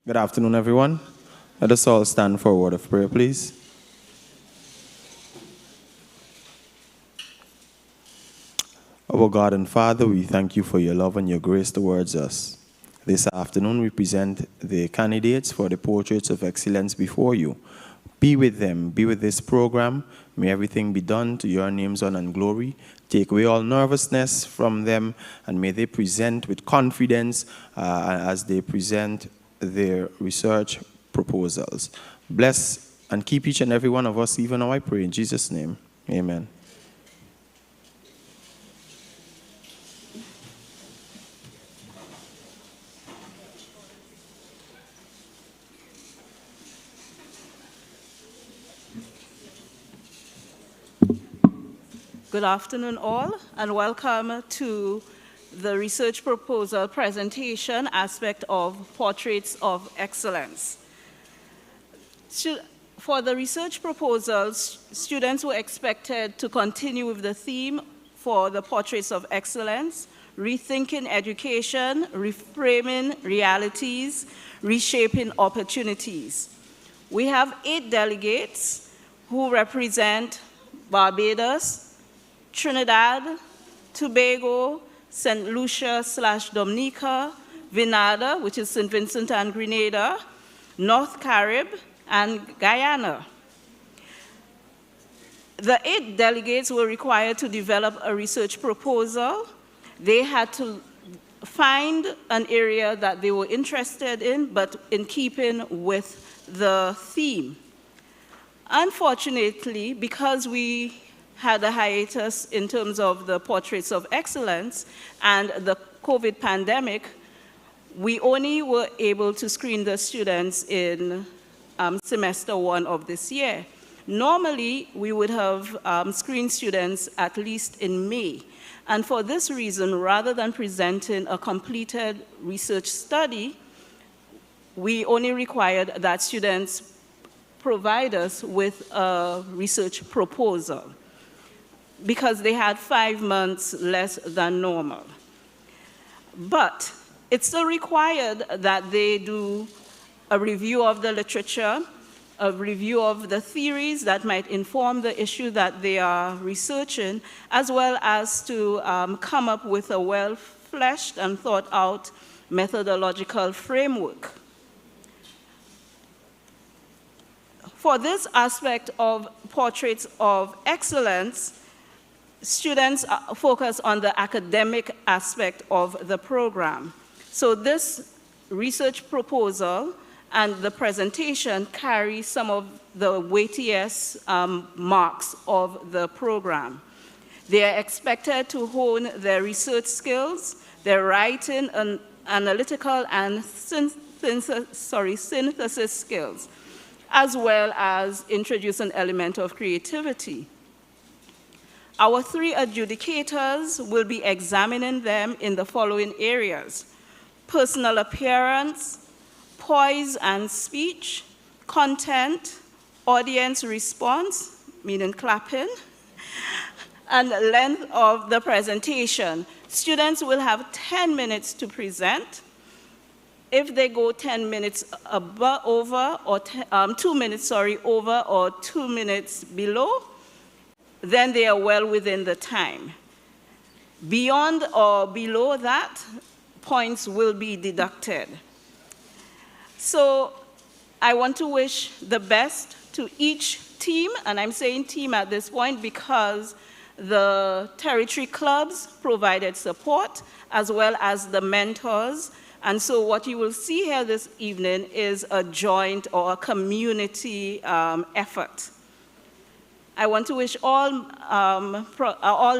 Good afternoon, everyone. Let us all stand for a word of prayer, please. Our God and Father, we thank you for your love and your grace towards us. This afternoon, we present the candidates for the Portraits of Excellence before you. Be with them. Be with this program. May everything be done to your name's honor and glory. Take away all nervousness from them, and may they present with confidence as they present their research proposals. Bless and keep each and every one of us, even now I pray in Jesus' name. Amen. Good afternoon, all, and welcome to the research proposal presentation aspect of Portraits of Excellence. For the research proposals, students were expected to continue with the theme for the Portraits of Excellence: rethinking education, reframing realities, reshaping opportunities. We have 8 delegates who represent Barbados, Trinidad, Tobago, St. Lucia/Dominica, Grenada, which is St. Vincent and Grenada, North Caribbean, and Guyana. The 8 delegates were required to develop a research proposal. They had to find an area that they were interested in, but in keeping with the theme. Unfortunately, because we had a hiatus in terms of the Portraits of Excellence and the COVID pandemic, we only were able to screen the students in semester 1 of this year. Normally, we would have screened students at least in May. And for this reason, rather than presenting a completed research study, we only required that students provide us with a research proposal, because they had 5 months less than normal. But it's still required that they do a review of the literature, a review of the theories that might inform the issue that they are researching, as well as to come up with a well-fleshed and thought-out methodological framework. For this aspect of Portraits of Excellence, students focus on the academic aspect of the program. So this research proposal and the presentation carry some of the weightiest marks of the program. They are expected to hone their research skills, their writing and analytical and synthesis skills, as well as introduce an element of creativity. Our 3 adjudicators will be examining them in the following areas: personal appearance, poise and speech, content, audience response, meaning clapping, and length of the presentation. Students will have 10 minutes to present. If they go 10 minutes over, or 2 minutes, over, or 2 minutes below, then they are well within the time. Beyond or below that, points will be deducted. So I want to wish the best to each team, and I'm saying team at this point because the territory clubs provided support, as well as the mentors. And so what you will see here this evening is a joint or a community effort. I want to wish all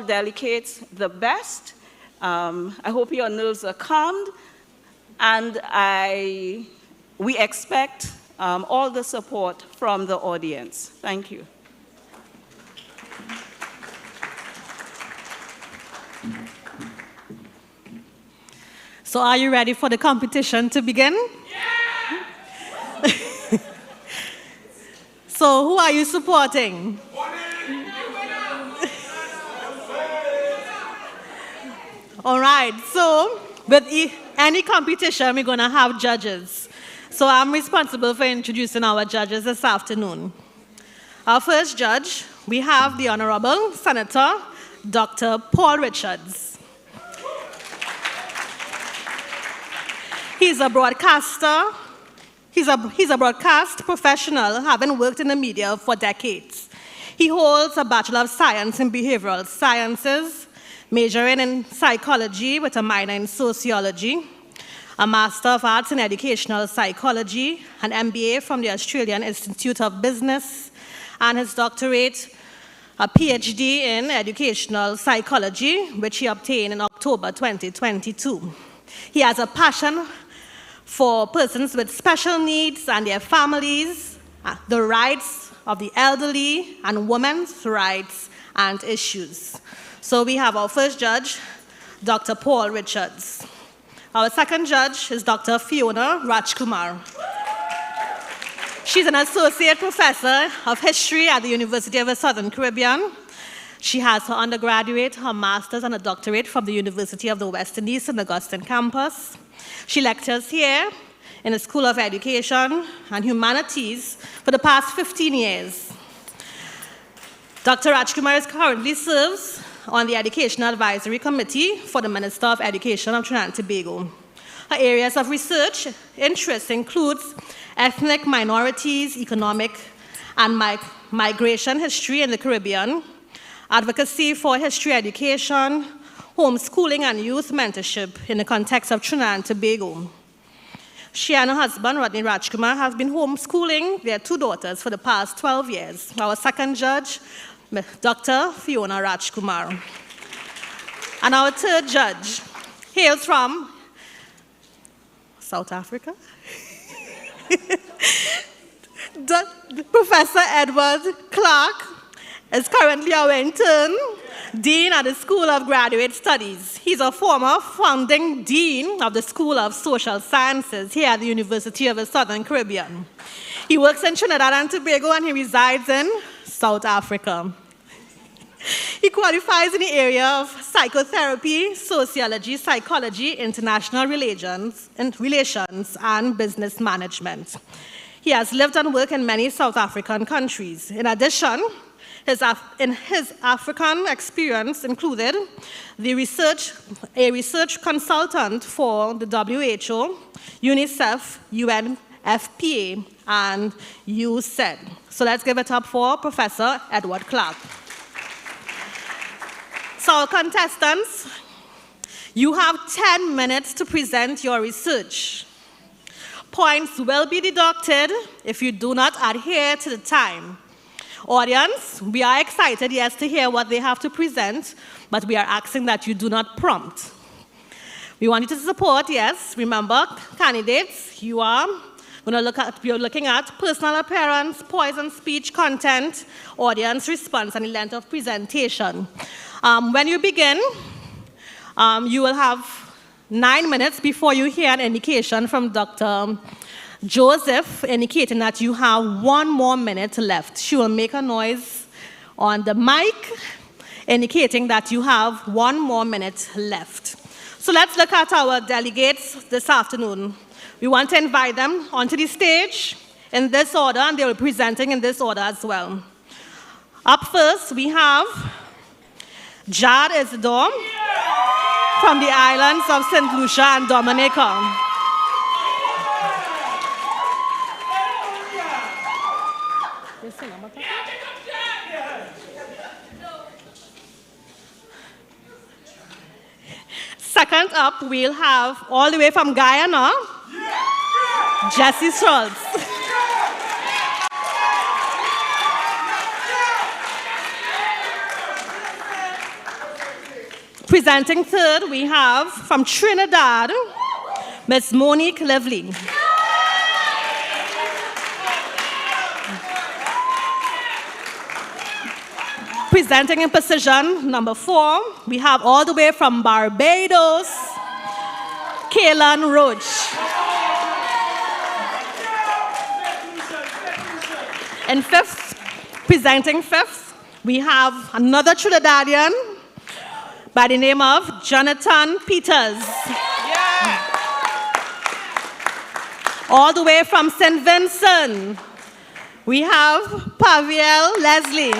delegates the best. I hope your nerves are calmed, and we expect all the support from the audience. Thank you. So are you ready for the competition to begin? Yeah! So who are you supporting? All right, so with any competition, we're going to have judges. So I'm responsible for introducing our judges this afternoon. Our first judge, we have the Honorable Senator Dr. Paul Richards. He's a broadcaster. He's a broadcast professional, having worked in the media for decades. He holds a Bachelor of Science in Behavioral Sciences, majoring in psychology with a minor in sociology, a Master of Arts in Educational Psychology, an MBA from the Australian Institute of Business, and his doctorate, a PhD in Educational Psychology, which he obtained in October 2022. He has a passion for persons with special needs and their families, the rights of the elderly, and women's rights and issues. So we have our first judge, Dr. Paul Richards. Our second judge is Dr. Fiona Rajkumar. She's an associate professor of history at the University of the Southern Caribbean. She has her undergraduate, her master's, and a doctorate from the University of the West Indies St. Augustine campus. She lectures here in the School of Education and Humanities for the past 15 years. Dr. Rajkumar currently serves on the Educational Advisory Committee for the Minister of Education of Trinidad and Tobago. Her areas of research interest includes ethnic minorities, economic and migration history in the Caribbean, advocacy for history education, homeschooling and youth mentorship in the context of Trinidad and Tobago. She and her husband, Rodney Rajkumar, have been homeschooling their 2 daughters for the past 12 years. Our second judge, Dr. Fiona Rajkumar. And our third judge hails from South Africa. Professor Edward Clark is currently our intern dean at the School of Graduate Studies. He's a former founding dean of the School of Social Sciences here at the University of the Southern Caribbean. He works in Trinidad and Tobago and he resides in South Africa. He qualifies in the area of psychotherapy, sociology, psychology, international relations, and business management. He has lived and worked in many South African countries. In addition, his African experience included a research consultant for the WHO, UNICEF, UNFPA, and USAID. So let's give it up for Professor Edward Clark. So our contestants, you have 10 minutes to present your research. Points will be deducted if you do not adhere to the time. Audience, we are excited, yes, to hear what they have to present, but we are asking that you do not prompt. We want you to support, yes. Remember, candidates, you're looking at personal appearance, poise and speech content, audience response, and the length of presentation. When you begin, you will have 9 minutes before you hear an indication from Dr. Joseph indicating that you have 1 more minute left. She will make a noise on the mic indicating that you have 1 more minute left. So let's look at our delegates this afternoon. We want to invite them onto the stage in this order, and they will be presenting in this order as well. Up first, we have Jad Isidore from the islands of St. Lucia and Dominica. Second up, we'll have all the way from Guyana, Jesse Schultz. Presenting third, we have from Trinidad, Ms. Monique Lively. Presenting in position number 4, we have all the way from Barbados, Kaelan Roach. And fifth, presenting fifth, we have another Trinidadian by the name of Jonathan Peters. All the way from St. Vincent, we have Paviel Leslie.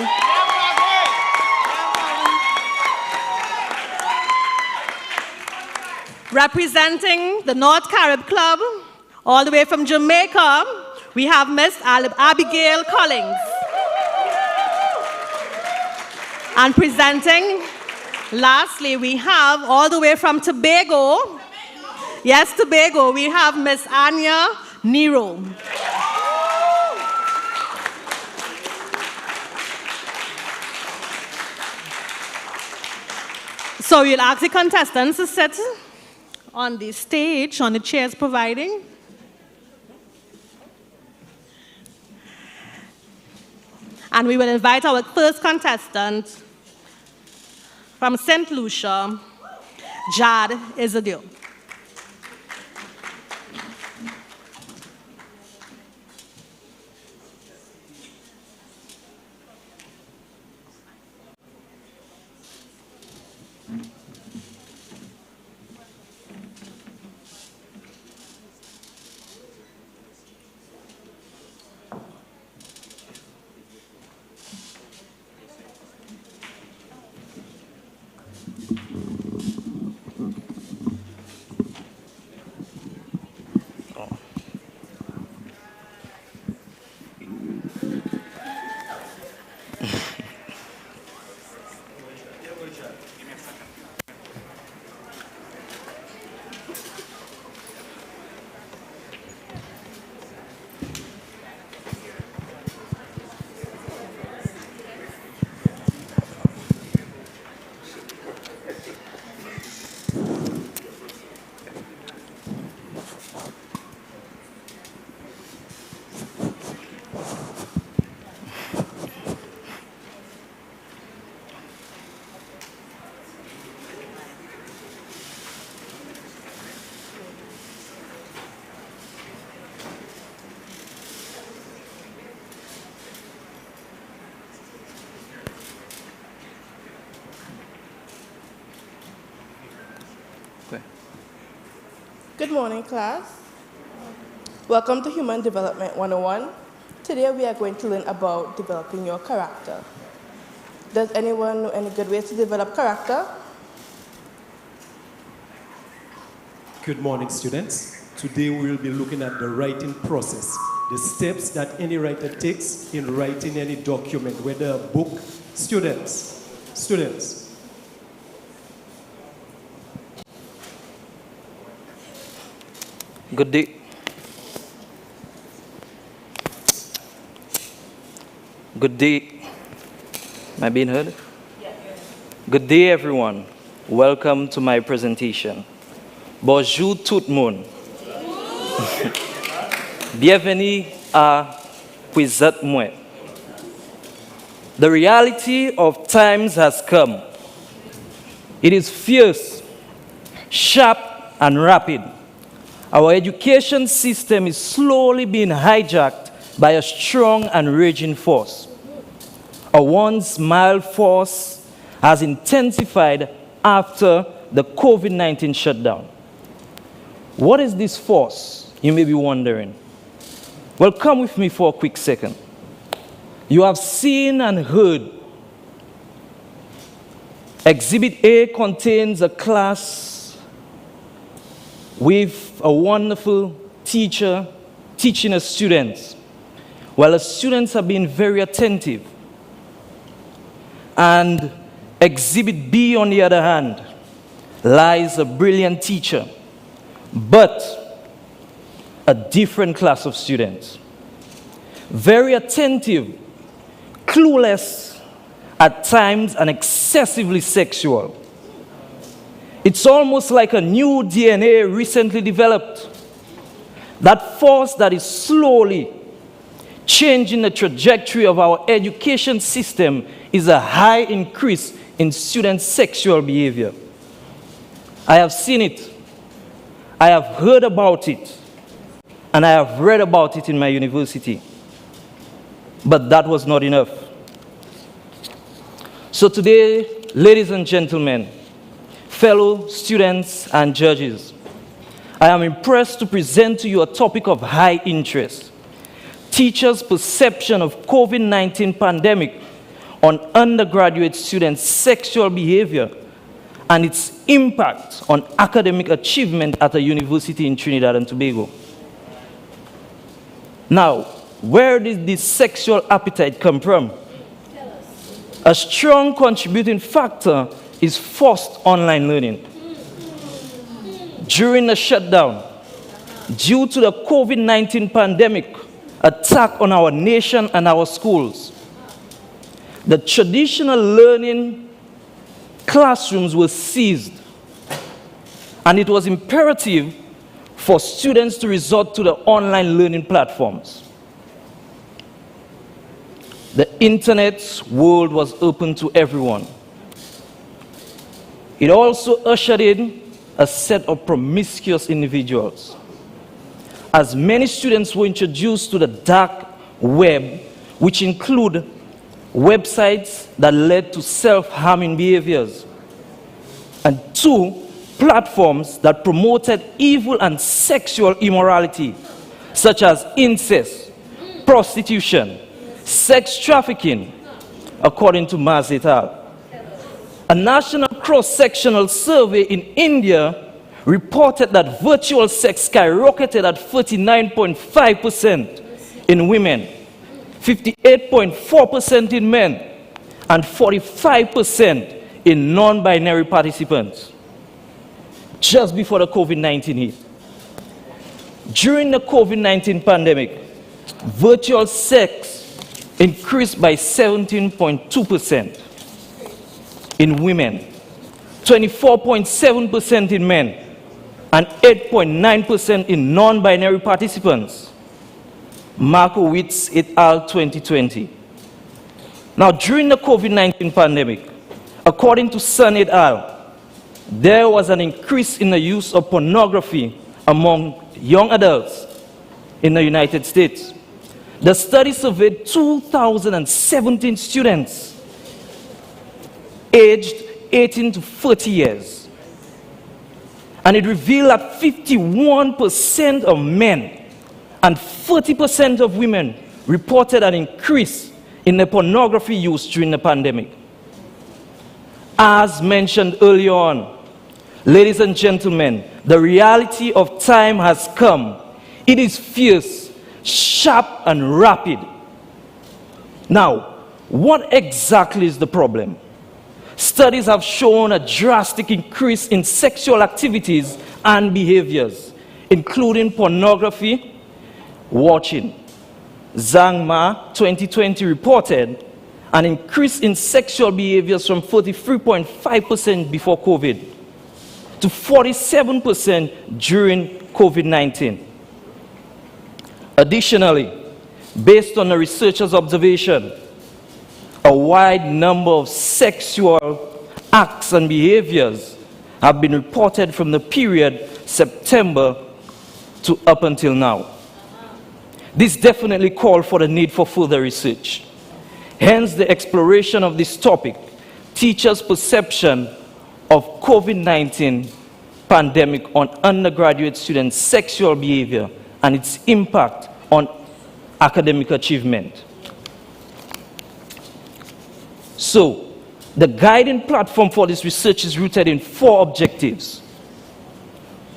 Representing the North Carib Club, all the way from Jamaica, we have Miss Abigail Collins. And presenting, lastly, we have all the way from Tobago. Yes, Tobago, we have Miss Anya Nero. So we'll ask the contestants to sit on the stage, on the chairs providing. And we will invite our first contestant from St. Lucia, Jad Isidore. Good morning, class. Welcome to Human Development 101. Today we are going to learn about developing your character. Does anyone know any good ways to develop character? Good morning, students. Today we will be looking at the writing process, the steps that any writer takes in writing any document, whether a book. Students. Good day. Good day. Am I being heard? Good day, everyone. Welcome to my presentation. Bonjour tout le monde. Bienvenue à Vous êtes moi. The reality of times has come. It is fierce, sharp, and rapid. Our education system is slowly being hijacked by a strong and raging force. A once mild force has intensified after the COVID-19 shutdown. What is this force, you may be wondering? Well, come with me for a quick second. You have seen and heard. Exhibit A contains a class with a wonderful teacher teaching the students. While the students have been very attentive. And Exhibit B, on the other hand, lies a brilliant teacher, but a different class of students. Very attentive, clueless, at times, and excessively sexual. It's almost like a new DNA recently developed. That force that is slowly changing the trajectory of our education system is a high increase in students' sexual behavior. I have seen it, I have heard about it, and I have read about it in my university. But that was not enough. So today, ladies and gentlemen, fellow students and judges, I am impressed to present to you a topic of high interest: teachers' perception of COVID-19 pandemic on undergraduate students' sexual behavior and its impact on academic achievement at a university in Trinidad and Tobago. Now, where did this sexual appetite come from? A strong contributing factor is forced online learning. During the shutdown, due to the COVID-19 pandemic attack on our nation and our schools, the traditional learning classrooms were seized, and it was imperative for students to resort to the online learning platforms. The internet's world was open to everyone. It also ushered in a set of promiscuous individuals, as many students were introduced to the dark web, which include websites that led to self-harming behaviors, and 2, platforms that promoted evil and sexual immorality, such as incest, prostitution, sex trafficking, according to Maz et al. A national cross-sectional survey in India reported that virtual sex skyrocketed at 39.5% in women, 58.4% in men, and 45% in non-binary participants, just before the COVID-19 hit. During the COVID-19 pandemic, virtual sex increased by 17.2% in women, 24.7% in men, and 8.9% in non-binary participants. Markowitz et al. 2020. Now, during the COVID-19 pandemic, according to Sun et al., there was an increase in the use of pornography among young adults in the United States. The study surveyed 2,017 students aged 18 to 30 years. And it revealed that 51% of men and 30% of women reported an increase in the pornography use during the pandemic. As mentioned earlier on, ladies and gentlemen, the reality of time has come. It is fierce, sharp, and rapid. Now, what exactly is the problem? Studies have shown a drastic increase in sexual activities and behaviors, including pornography watching. Zhang Ma 2020 reported an increase in sexual behaviors from 43.5% before COVID to 47% during COVID-19. Additionally, based on the researchers' observation, a wide number of sexual acts and behaviors have been reported from the period September to up until now. This definitely called for the need for further research. Hence the exploration of this topic, teachers' perception of COVID-19 pandemic on undergraduate students' sexual behavior and its impact on academic achievement. So, the guiding platform for this research is rooted in 4 objectives.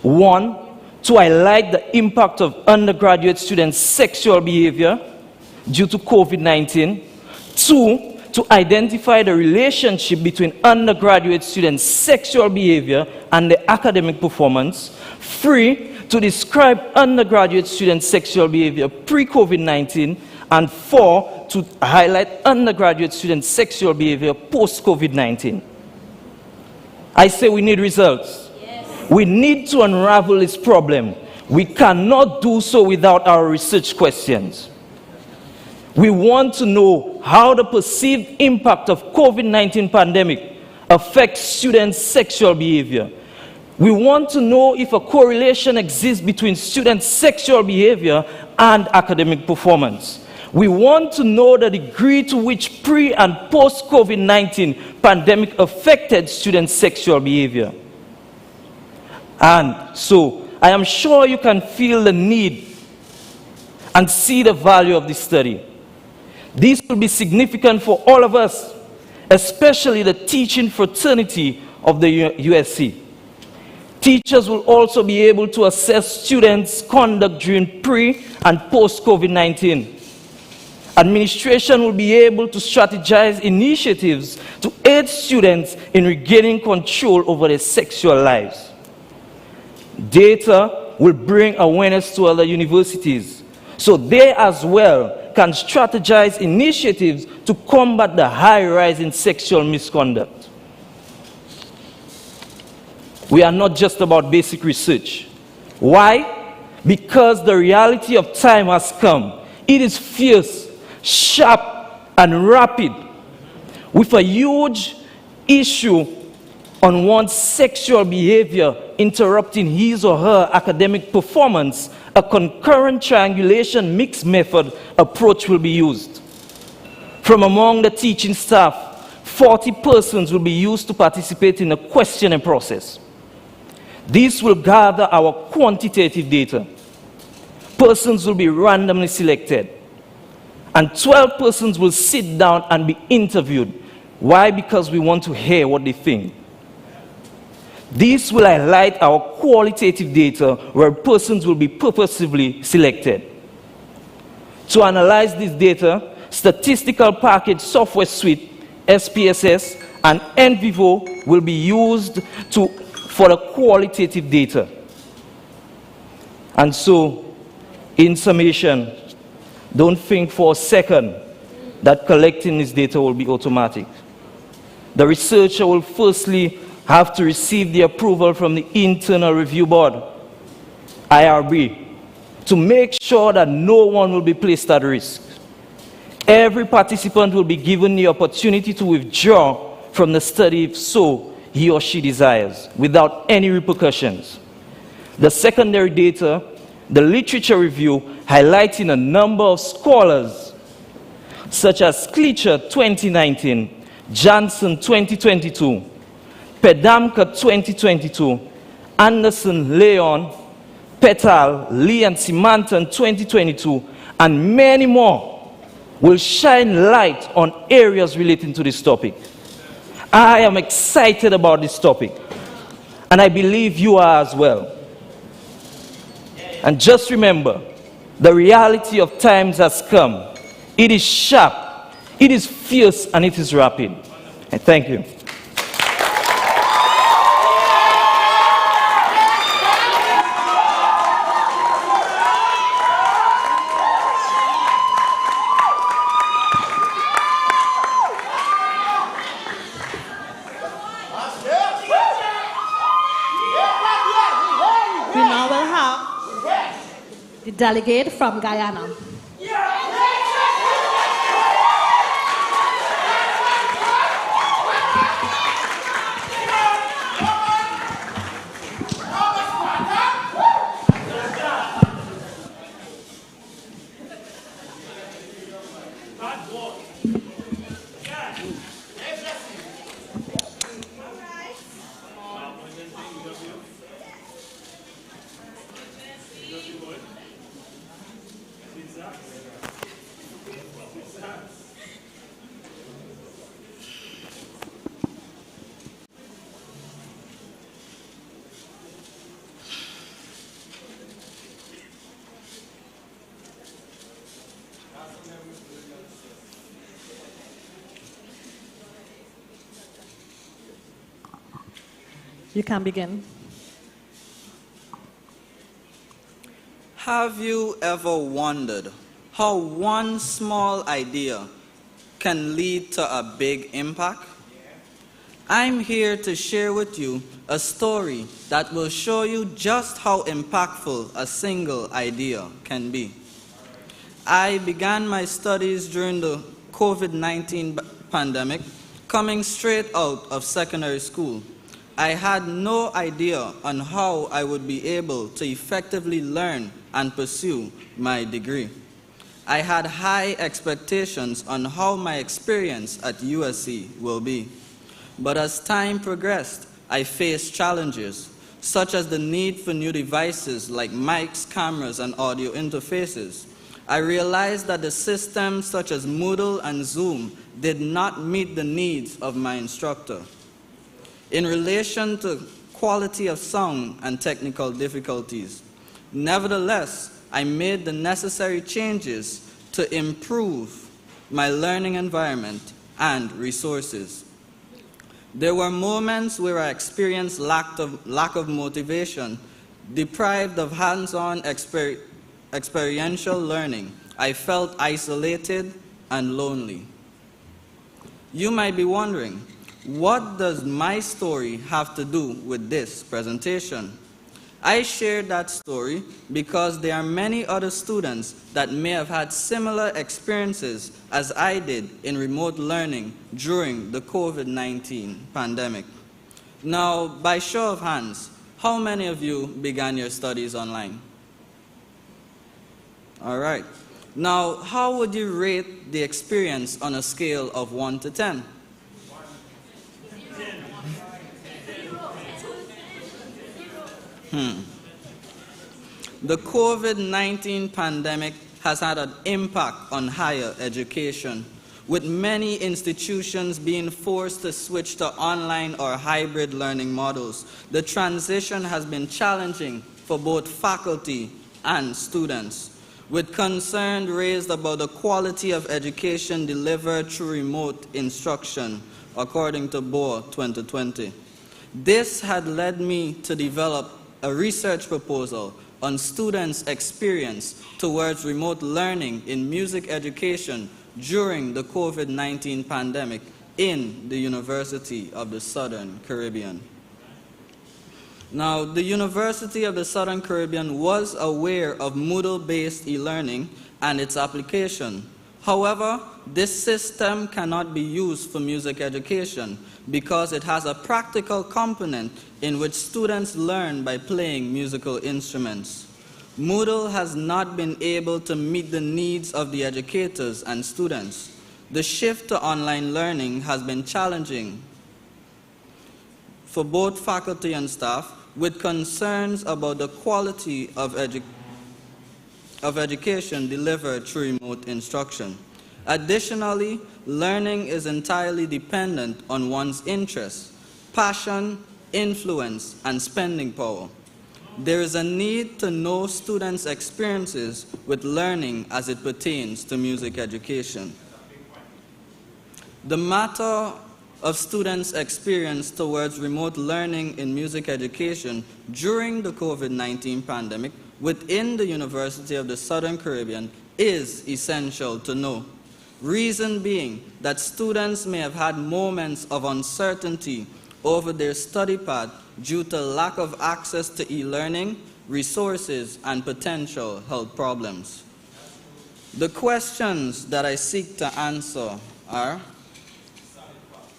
1, to highlight the impact of undergraduate students' sexual behavior due to COVID-19. 2, to identify the relationship between undergraduate students' sexual behavior and their academic performance. 3, to describe undergraduate students' sexual behavior pre-COVID-19. And 4, to highlight undergraduate students' sexual behavior post-COVID-19. I say we need results. Yes. We need to unravel this problem. We cannot do so without our research questions. We want to know how the perceived impact of COVID-19 pandemic affects students' sexual behavior. We want to know if a correlation exists between students' sexual behavior and academic performance. We want to know the degree to which pre- and post-COVID-19 pandemic affected students' sexual behavior. And so, I am sure you can feel the need and see the value of this study. This will be significant for all of us, especially the teaching fraternity of the USC. Teachers will also be able to assess students' conduct during pre- and post-COVID-19. Administration will be able to strategize initiatives to aid students in regaining control over their sexual lives. Data will bring awareness to other universities, so they as well can strategize initiatives to combat the high rise in sexual misconduct. We are not just about basic research. Why? Because the reality of time has come. It is fierce, sharp, and rapid, with a huge issue on one's sexual behavior interrupting his or her academic performance. A concurrent triangulation mixed method approach will be used. From among the teaching staff, 40 persons will be used to participate in the questioning process. This will gather our quantitative data. Persons will be randomly selected, and 12 persons will sit down and be interviewed. Why? Because we want to hear what they think. This will highlight our qualitative data, where persons will be purposefully selected. To analyze this data, Statistical Package Software Suite, SPSS, and NVivo will be used for the qualitative data. And so, in summation, don't think for a second that collecting this data will be automatic. The researcher will firstly have to receive the approval from the Internal Review Board, IRB, to make sure that no one will be placed at risk. Every participant will be given the opportunity to withdraw from the study if so he or she desires, without any repercussions. The secondary data, the literature review, highlighting a number of scholars, such as Klitscher 2019, Johnson 2022, Pedamka 2022, Anderson, Leon, Petal, Lee, and Simanton 2022, and many more, will shine light on areas relating to this topic. I am excited about this topic, and I believe you are as well. And just remember, the reality of times has come. It is sharp, it is fierce, and it is rapid. And thank you. Delegate from Guyana. You can begin. Have you ever wondered how one small idea can lead to a big impact? I'm here to share with you a story that will show you just how impactful a single idea can be. I began my studies during the COVID-19 pandemic, coming straight out of secondary school. I had no idea on how I would be able to effectively learn and pursue my degree. I had high expectations on how my experience at USC will be. But as time progressed, I faced challenges. such as the need for new devices like mics, cameras, and audio interfaces. I realized that the systems such as Moodle and Zoom did not meet the needs of my instructor. In relation to quality of sound and technical difficulties, nevertheless, I made the necessary changes to improve my learning environment and resources. There were moments where I experienced lack of motivation, deprived of hands-on experiential learning. I felt isolated and lonely. You might be wondering, what does my story have to do with this presentation? I share that story because there are many other students that may have had similar experiences as I did in remote learning during the COVID-19 pandemic. Now, by show of hands, how many of you began your studies online? All right. Now, how would you rate the experience on a scale of 1 to 10? The COVID-19 pandemic has had an impact on higher education, with many institutions being forced to switch to online or hybrid learning models. The transition has been challenging for both faculty and students, with concern raised about the quality of education delivered through remote instruction, according to BOR 2020. This had led me to develop a research proposal on students' experience towards remote learning in music education during the COVID-19 pandemic in the University of the Southern Caribbean. Now, the University of the Southern Caribbean was aware of Moodle-based e-learning and its application. However, this system cannot be used for music education because it has a practical component in which students learn by playing musical instruments. Moodle has not been able to meet the needs of the educators and students. The shift to online learning has been challenging for both faculty and staff, with concerns about the quality of education delivered through remote instruction. Additionally, learning is entirely dependent on one's interests, passion, influence, and spending power. There is a need to know students' experiences with learning as it pertains to music education. The matter of students' experience towards remote learning in music education during the COVID-19 pandemic within the University of the Southern Caribbean is essential to know. Reason being that students may have had moments of uncertainty over their study path due to lack of access to e-learning, resources, and potential health problems. The questions that I seek to answer are: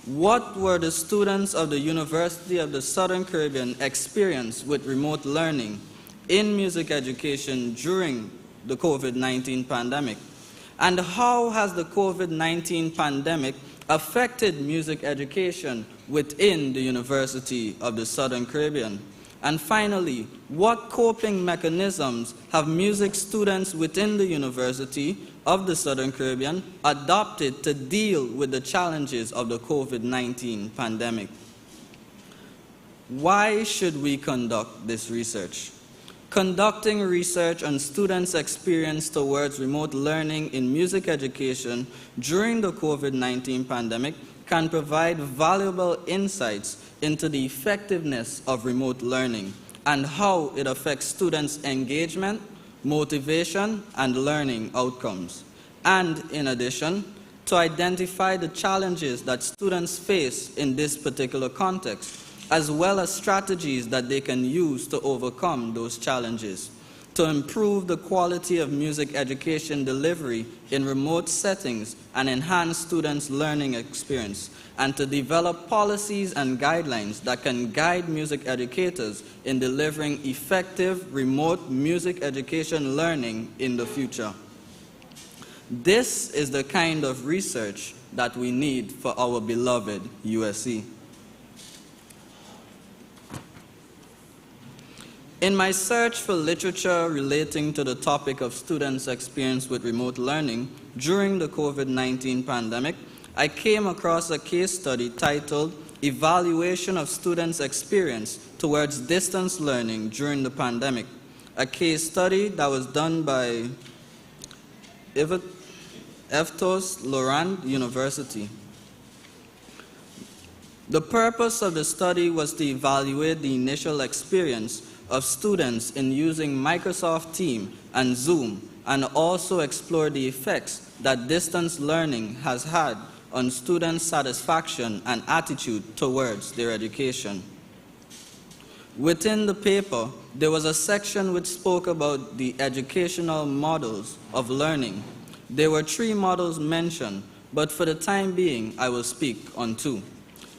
what were the students of the University of the Southern Caribbean experience with remote learning in music education during the COVID-19 pandemic? And how has the COVID-19 pandemic affected music education within the University of the Southern Caribbean? And finally, what coping mechanisms have music students within the University of the Southern Caribbean adopted to deal with the challenges of the COVID-19 pandemic? Why should we conduct this research? Conducting research on students' experience towards remote learning in music education during the COVID-19 pandemic can provide valuable insights into the effectiveness of remote learning and how it affects students' engagement, motivation, and learning outcomes. And in addition, to identify the challenges that students face in this particular context, as well as strategies that they can use to overcome those challenges, to improve the quality of music education delivery in remote settings and enhance students' learning experience, and to develop policies and guidelines that can guide music educators in delivering effective remote music education learning in the future. This is the kind of research that we need for our beloved USC. In my search for literature relating to the topic of students' experience with remote learning during the COVID-19 pandemic, I came across a case study titled Evaluation of Students' Experience Towards Distance Learning During the Pandemic, a case study that was done by Eftos Laurent University. The purpose of the study was to evaluate the initial experience of students in using Microsoft Teams and Zoom, and also explore the effects that distance learning has had on students' satisfaction and attitude towards their education. Within the paper, there was a section which spoke about the educational models of learning. There were 3 models mentioned, but for the time being, I will speak on 2.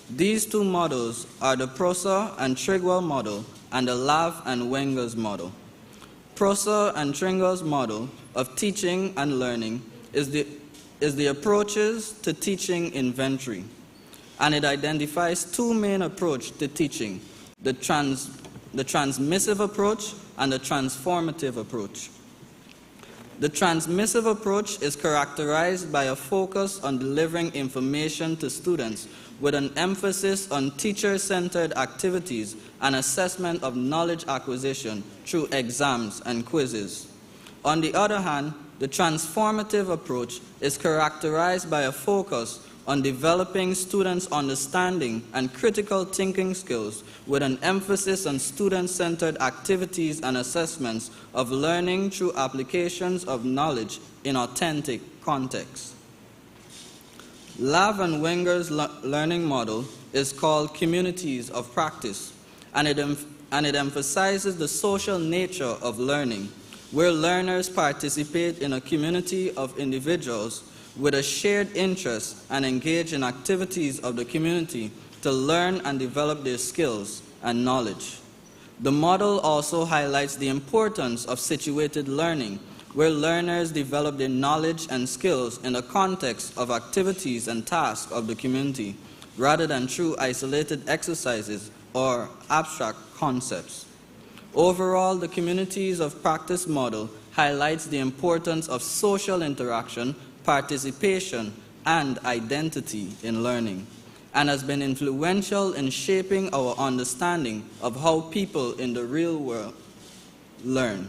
These 2 models are the Prosser and Trigwell model and the Lav and Wenger's model. Prosser and Trigwell's model of teaching and learning is the approaches to teaching inventory, and it identifies 2 main approaches to teaching, the transmissive approach and the transformative approach. The transmissive approach is characterized by a focus on delivering information to students with an emphasis on teacher-centered activities and assessment of knowledge acquisition through exams and quizzes. On the other hand, the transformative approach is characterized by a focus on developing students' understanding and critical thinking skills with an emphasis on student-centered activities and assessments of learning through applications of knowledge in authentic contexts. Lav and Wenger's learning model is called communities of practice, and it emphasizes the social nature of learning, where learners participate in a community of individuals with a shared interest and engage in activities of the community to learn and develop their skills and knowledge. The model also highlights the importance of situated learning, where learners develop their knowledge and skills in the context of activities and tasks of the community, rather than through isolated exercises or abstract concepts. Overall, the communities of practice model highlights the importance of social interaction, participation, and identity in learning, and has been influential in shaping our understanding of how people in the real world learn.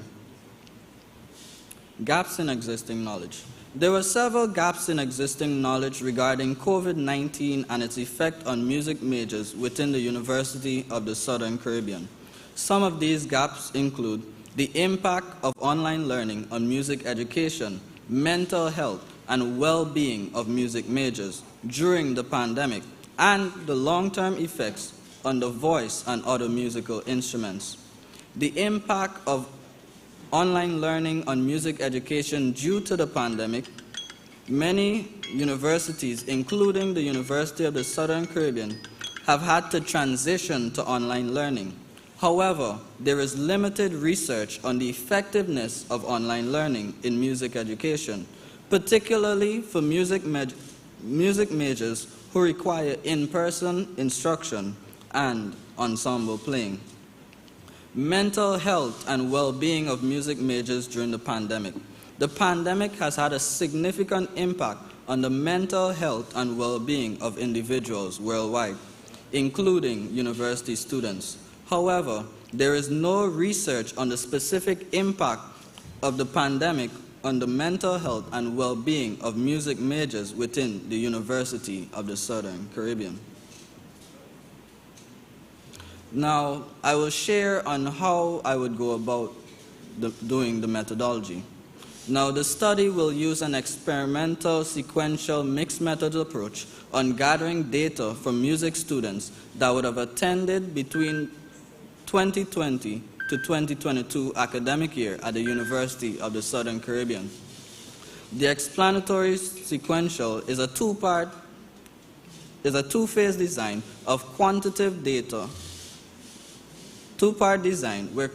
Gaps in existing knowledge. There were several gaps in existing knowledge regarding COVID-19 and its effect on music majors within the University of the Southern Caribbean. Some of these gaps include the impact of online learning on music education, mental health, and well-being of music majors during the pandemic, and the long-term effects on the voice and other musical instruments. The impact of online learning on music education due to the pandemic. Many universities, including the University of the Southern Caribbean, have had to transition to online learning. However, there is limited research on the effectiveness of online learning in music education, particularly for music majors who require in-person instruction and ensemble playing. Mental health and well-being of music majors during the pandemic. The pandemic has had a significant impact on the mental health and well-being of individuals worldwide, including university students. However, there is no research on the specific impact of the pandemic on the mental health and well-being of music majors within the University of the Southern Caribbean. Now, I will share on how I would go about doing the methodology. Now, the study will use an experimental sequential mixed methods approach on gathering data from music students that would have attended between 2020 to 2022 academic year at the University of the Southern Caribbean. The explanatory sequential is a two-phase design of quantitative data, two-part design where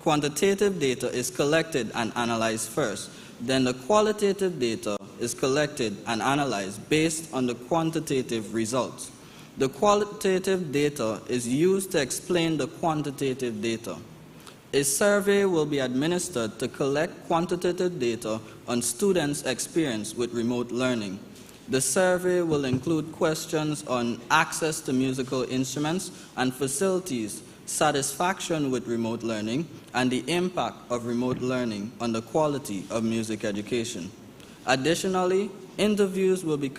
quantitative data is collected and analyzed first. Then the qualitative data is collected and analyzed based on the quantitative results. The qualitative data is used to explain the quantitative data. A survey will be administered to collect quantitative data on students' experience with remote learning. The survey will include questions on access to musical instruments and facilities, satisfaction with remote learning, and the impact of remote learning on the quality of music education. Additionally, interviews will be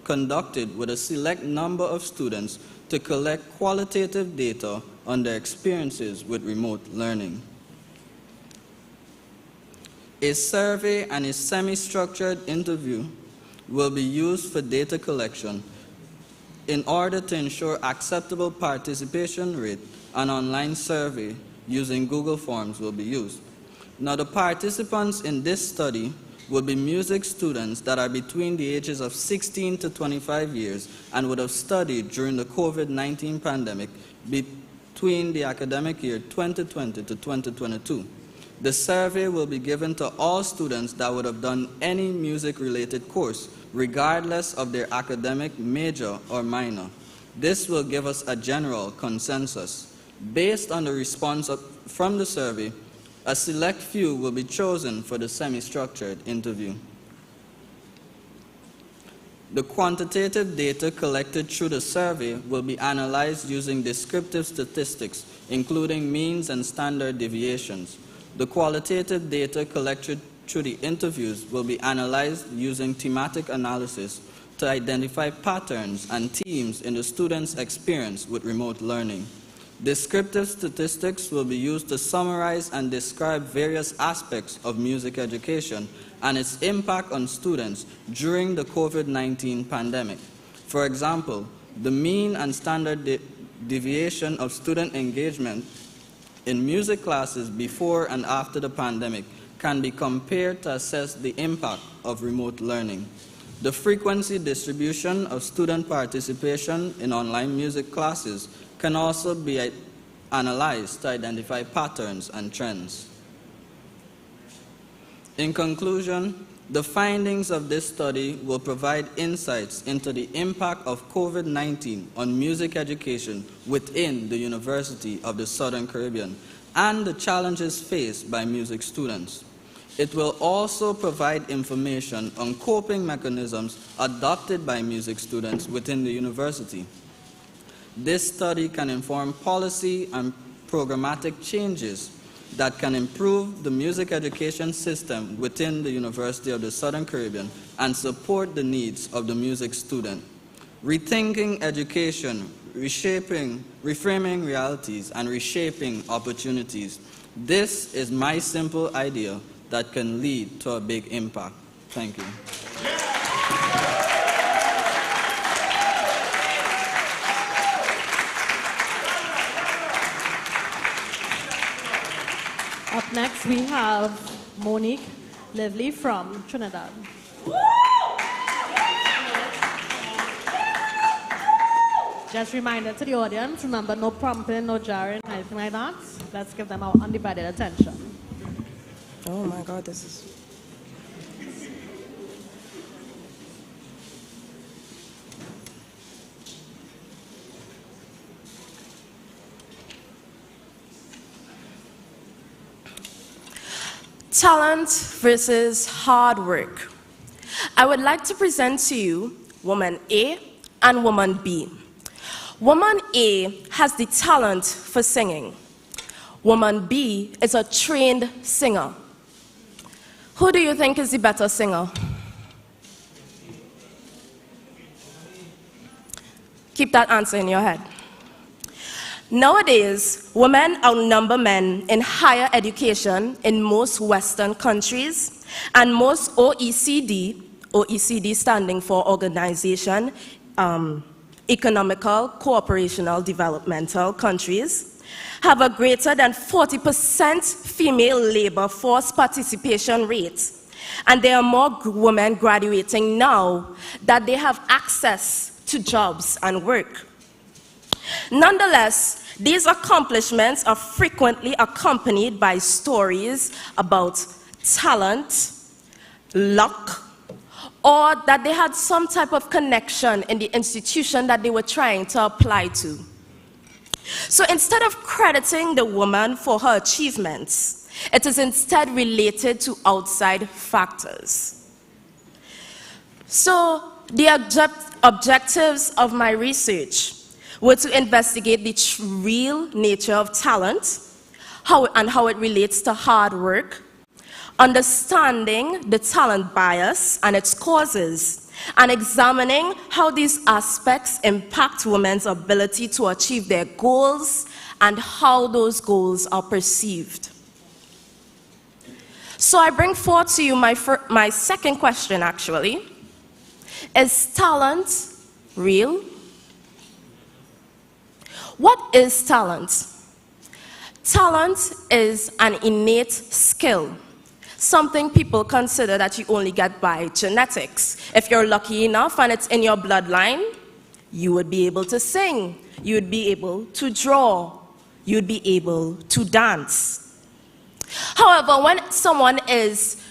conducted with a select number of students to collect qualitative data on their experiences with remote learning. A survey and a semi-structured interview will be used for data collection. In order to ensure acceptable participation rate, an online survey using Google Forms will be used. Now, the participants in this study will be music students that are between the ages of 16 to 25 years and would have studied during the COVID-19 pandemic between the academic year 2020 to 2022. The survey will be given to all students that would have done any music-related course, regardless of their academic major or minor. This will give us a general consensus. Based on the response from the survey, a select few will be chosen for the semi-structured interview. The quantitative data collected through the survey will be analyzed using descriptive statistics, including means and standard deviations. The qualitative data collected through the interviews will be analyzed using thematic analysis to identify patterns and themes in the students' experience with remote learning. Descriptive statistics will be used to summarize and describe various aspects of music education and its impact on students during the COVID-19 pandemic. For example, the mean and standard deviation of student engagement in music classes before and after the pandemic can be compared to assess the impact of remote learning. The frequency distribution of student participation in online music classes can also be analyzed to identify patterns and trends. In conclusion, the findings of this study will provide insights into the impact of COVID-19 on music education within the University of the Southern Caribbean and the challenges faced by music students. It will also provide information on coping mechanisms adopted by music students within the university. This study can inform policy and programmatic changes that can improve the music education system within the University of the Southern Caribbean and support the needs of the music student. Rethinking education, reframing realities, and reshaping opportunities. This is my simple idea that can lead to a big impact. Thank you. Up next, we have Monique Lively from Trinidad. Just reminder to the audience, remember, no prompting, no jarring, anything like that. Let's give them our undivided attention. Oh my God, this is... Talent versus hard work. I would like to present to you Woman A and Woman B. Woman A has the talent for singing. Woman B is a trained singer. Who do you think is the better singer? Keep that answer in your head. Nowadays, women outnumber men in higher education in most Western countries, and most OECD standing for Organization, Economical, Cooperational, Developmental countries, have a greater than 40% female labor force participation rate. And there are more women graduating now that they have access to jobs and work. Nonetheless, these accomplishments are frequently accompanied by stories about talent, luck, or that they had some type of connection in the institution that they were trying to apply to. So instead of crediting the woman for her achievements, it is instead related to outside factors. So the objectives of my research were to investigate the real nature of talent, how it relates to hard work, understanding the talent bias and its causes, and examining how these aspects impact women's ability to achieve their goals and how those goals are perceived. So I bring forth to you my second question, actually. Is talent real? What is talent? Talent is an innate skill, something people consider that you only get by genetics. If you're lucky enough and it's in your bloodline, you would be able to sing, you would be able to draw, you'd be able to dance. However, when someone is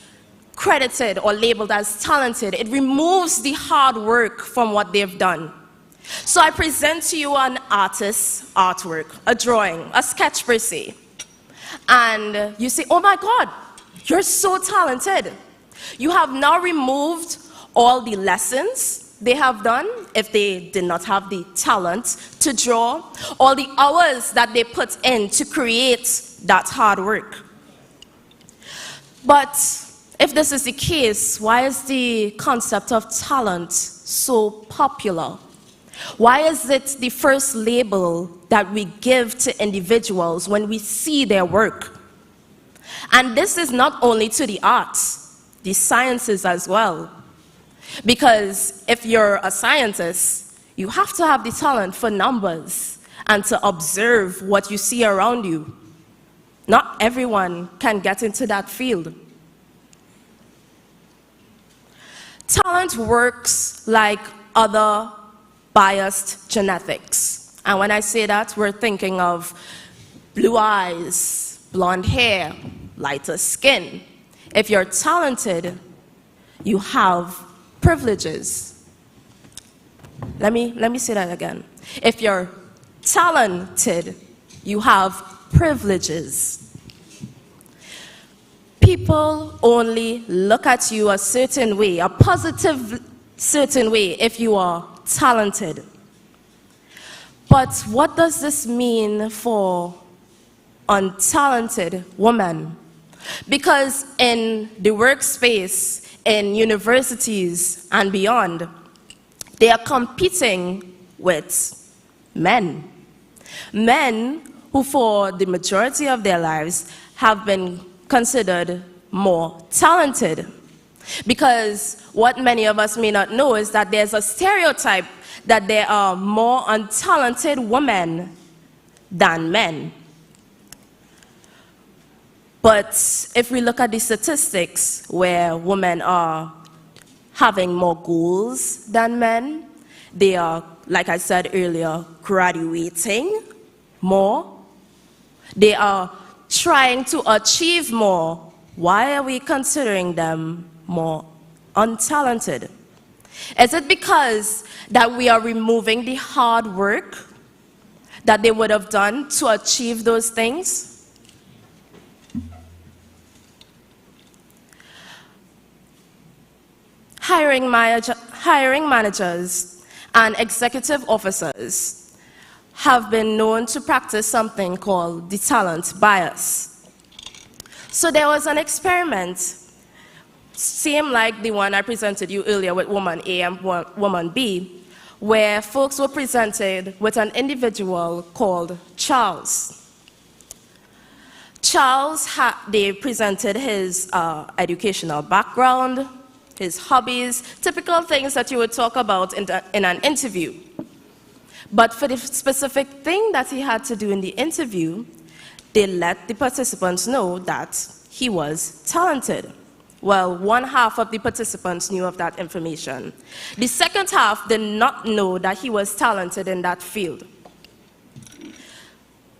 credited or labeled as talented, it removes the hard work from what they've done. So I present to you an artist's artwork, a drawing, a sketch per se. And you say, oh my God, you're so talented. You have now removed all the lessons they have done, if they did not have the talent to draw, all the hours that they put in to create that hard work. But if this is the case, why is the concept of talent so popular? Why is it the first label that we give to individuals when we see their work? And this is not only to the arts, the sciences as well. Because if you're a scientist, you have to have the talent for numbers and to observe what you see around you. Not everyone can get into that field. Talent works like other biased genetics. And when I say that, we're thinking of blue eyes, blonde hair, lighter skin. If you're talented, you have privileges. Let me say that again. If you're talented, you have privileges. People only look at you a certain way, a positive certain way, if you are talented. But what does this mean for untalented women? Because in the workspace, in universities and beyond, they are competing with men. Men who for the majority of their lives have been considered more talented. Because what many of us may not know is that there's a stereotype that there are more untalented women than men. But if we look at the statistics where women are having more goals than men, they are, like I said earlier, graduating more. They are trying to achieve more. Why are we considering them more untalented? Is it because that we are removing the hard work that they would have done to achieve those things? Hiring managers and executive officers have been known to practice something called the talent bias. So there was an experiment, same like the one I presented you earlier with woman A and woman B, where folks were presented with an individual called Charles. Charles, they presented his educational background, his hobbies, typical things that you would talk about in an interview. But for the specific thing that he had to do in the interview, they let the participants know that he was talented. Well, one half of the participants knew of that information. The second half did not know that he was talented in that field.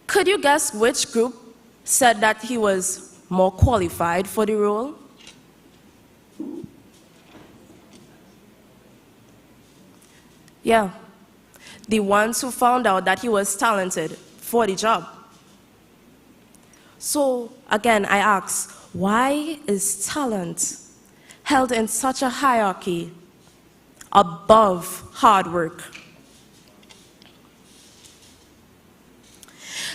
Could you guess which group said that he was more qualified for the role? Yeah, the ones who found out that he was talented for the job. So again, I ask, why is talent held in such a hierarchy above hard work?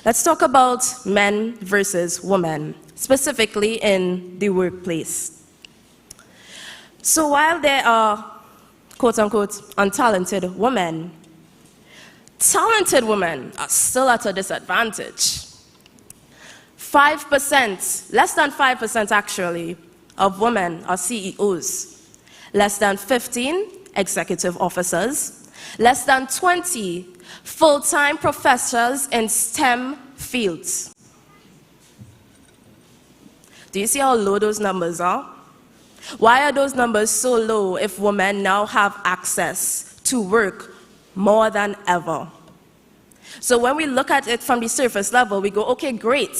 Let's talk about men versus women, specifically in the workplace. So while there are, quote-unquote, untalented women, talented women are still at a disadvantage. 5%, less than 5% actually, of women are CEOs, less than 15 executive officers, less than 20 full-time professors in STEM fields. Do you see how low those numbers are? Why are those numbers so low if women now have access to work more than ever? So when we look at it from the surface level, we go, okay, great.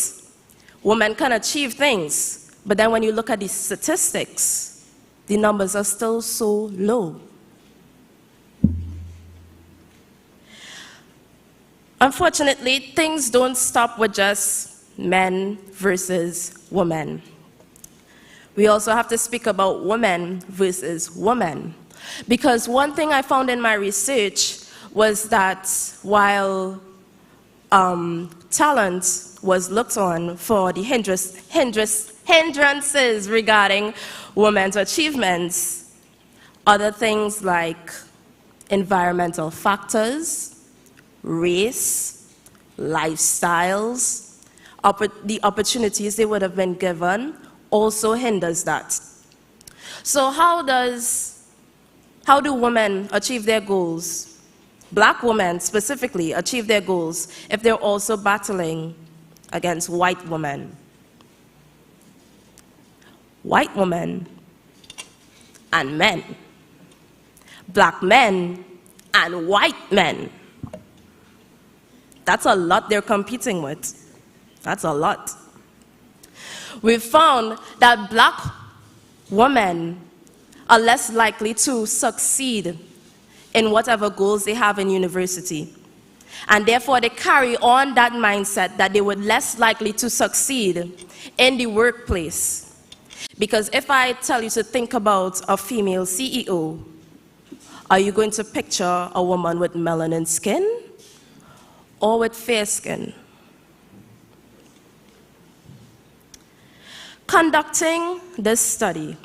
Women can achieve things. But then when you look at the statistics, the numbers are still so low. Unfortunately, things don't stop with just men versus women. We also have to speak about women versus women. Because one thing I found in my research was that while talent was looked on for the hindrances regarding women's achievements, other things like environmental factors, race, lifestyles, the opportunities they would have been given also hinders that. So how do women achieve their goals? Black women specifically achieve their goals if they're also battling against white women. White women and men. Black men and white men. That's a lot they're competing with. That's a lot. We've found that black women are less likely to succeed in whatever goals they have in university. And therefore, they carry on that mindset that they were less likely to succeed in the workplace. Because if I tell you to think about a female CEO, are you going to picture a woman with melanin skin or with fair skin? Conducting this study,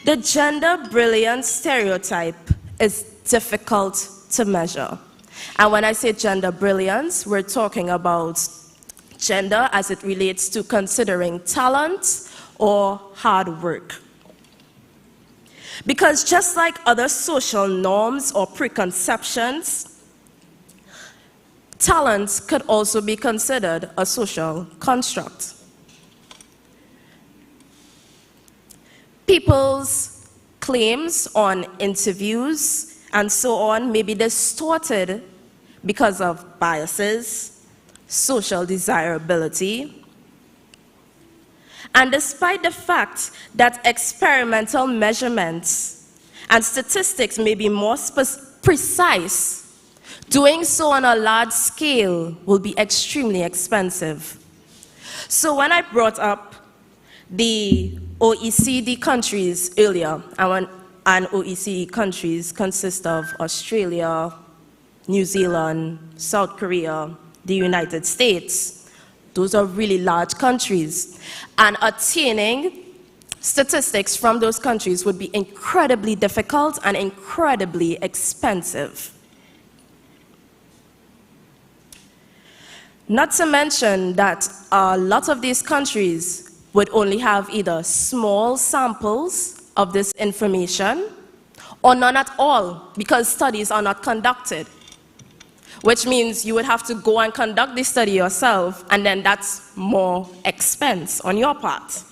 the gender brilliance stereotype is difficult to measure. And when I say gender brilliance, we're talking about gender as it relates to considering talent or hard work. Because just like other social norms or preconceptions, talent could also be considered a social construct. People's claims on interviews and so on may be distorted because of biases, social desirability, and despite the fact that experimental measurements and statistics may be more precise, doing so on a large scale will be extremely expensive. So when I brought up the OECD countries earlier, and OECD countries consist of Australia, New Zealand, South Korea, the United States. Those are really large countries. And attaining statistics from those countries would be incredibly difficult and incredibly expensive. Not to mention that a lot of these countries would only have either small samples of this information or none at all because studies are not conducted, which means you would have to go and conduct the study yourself, and then that's more expense on your part.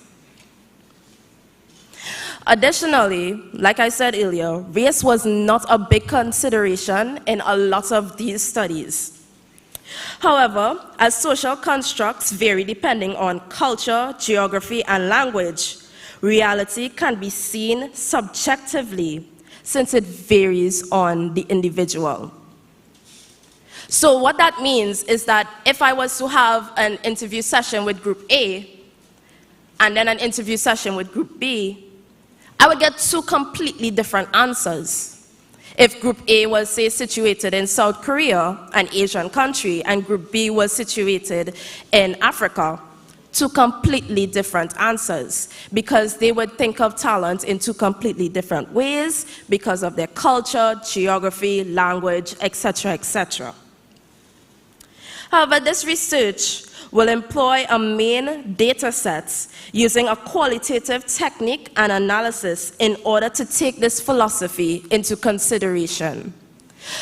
Additionally, like I said earlier, race was not a big consideration in a lot of these studies. However, as social constructs vary depending on culture, geography, and language, reality can be seen subjectively since it varies on the individual. So what that means is that if I was to have an interview session with Group A and then an interview session with Group B, I would get two completely different answers. If Group A was, say, situated in South Korea, an Asian country, and Group B was situated in Africa, two completely different answers, because they would think of talent in two completely different ways because of their culture, geography, language, etc., etc. However, this research will employ a main data set using a qualitative technique and analysis in order to take this philosophy into consideration.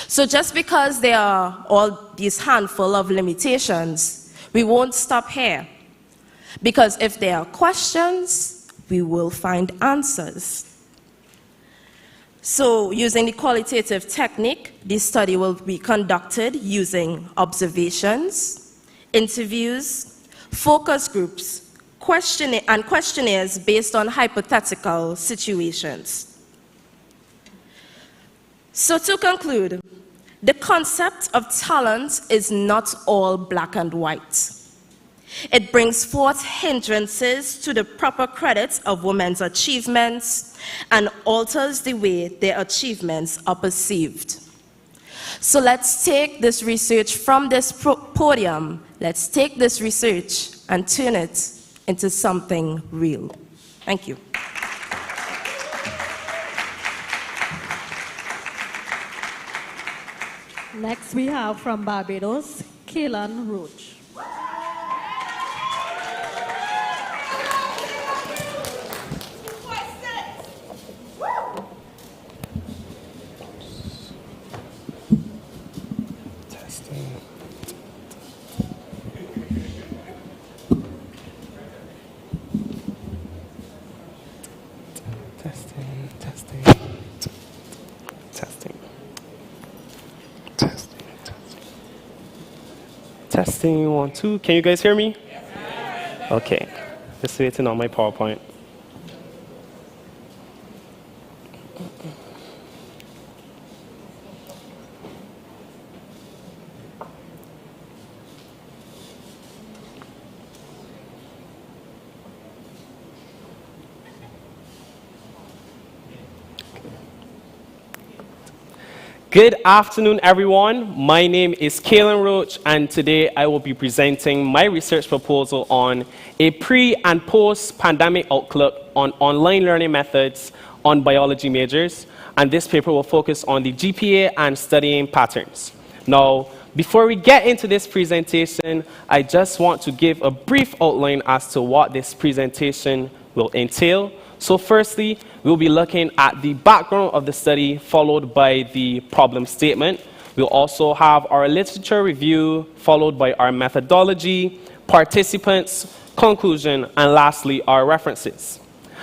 So just because there are all these handful of limitations, we won't stop here. Because if there are questions, we will find answers. So using the qualitative technique, this study will be conducted using observations, interviews, focus groups, and questionnaires based on hypothetical situations. So to conclude, the concept of talent is not all black and white. It brings forth hindrances to the proper credit of women's achievements and alters the way their achievements are perceived. So let's take this research from this podium, let's take this research and turn it into something real. Thank you. Next we have from Barbados, Kaylin Roach. Testing, 1, 2. Can you guys hear me? Yes. Okay. Just waiting on my PowerPoint. Good afternoon, everyone. My name is Kaylin Roach, and today I will be presenting my research proposal on a pre- and post-pandemic outlook on online learning methods on biology majors, and this paper will focus on the GPA and studying patterns. Now, before we get into this presentation, I just want to give a brief outline as to what this presentation will entail. So firstly, we'll be looking at the background of the study, followed by the problem statement. We'll also have our literature review, followed by our methodology, participants, conclusion, and lastly, our references.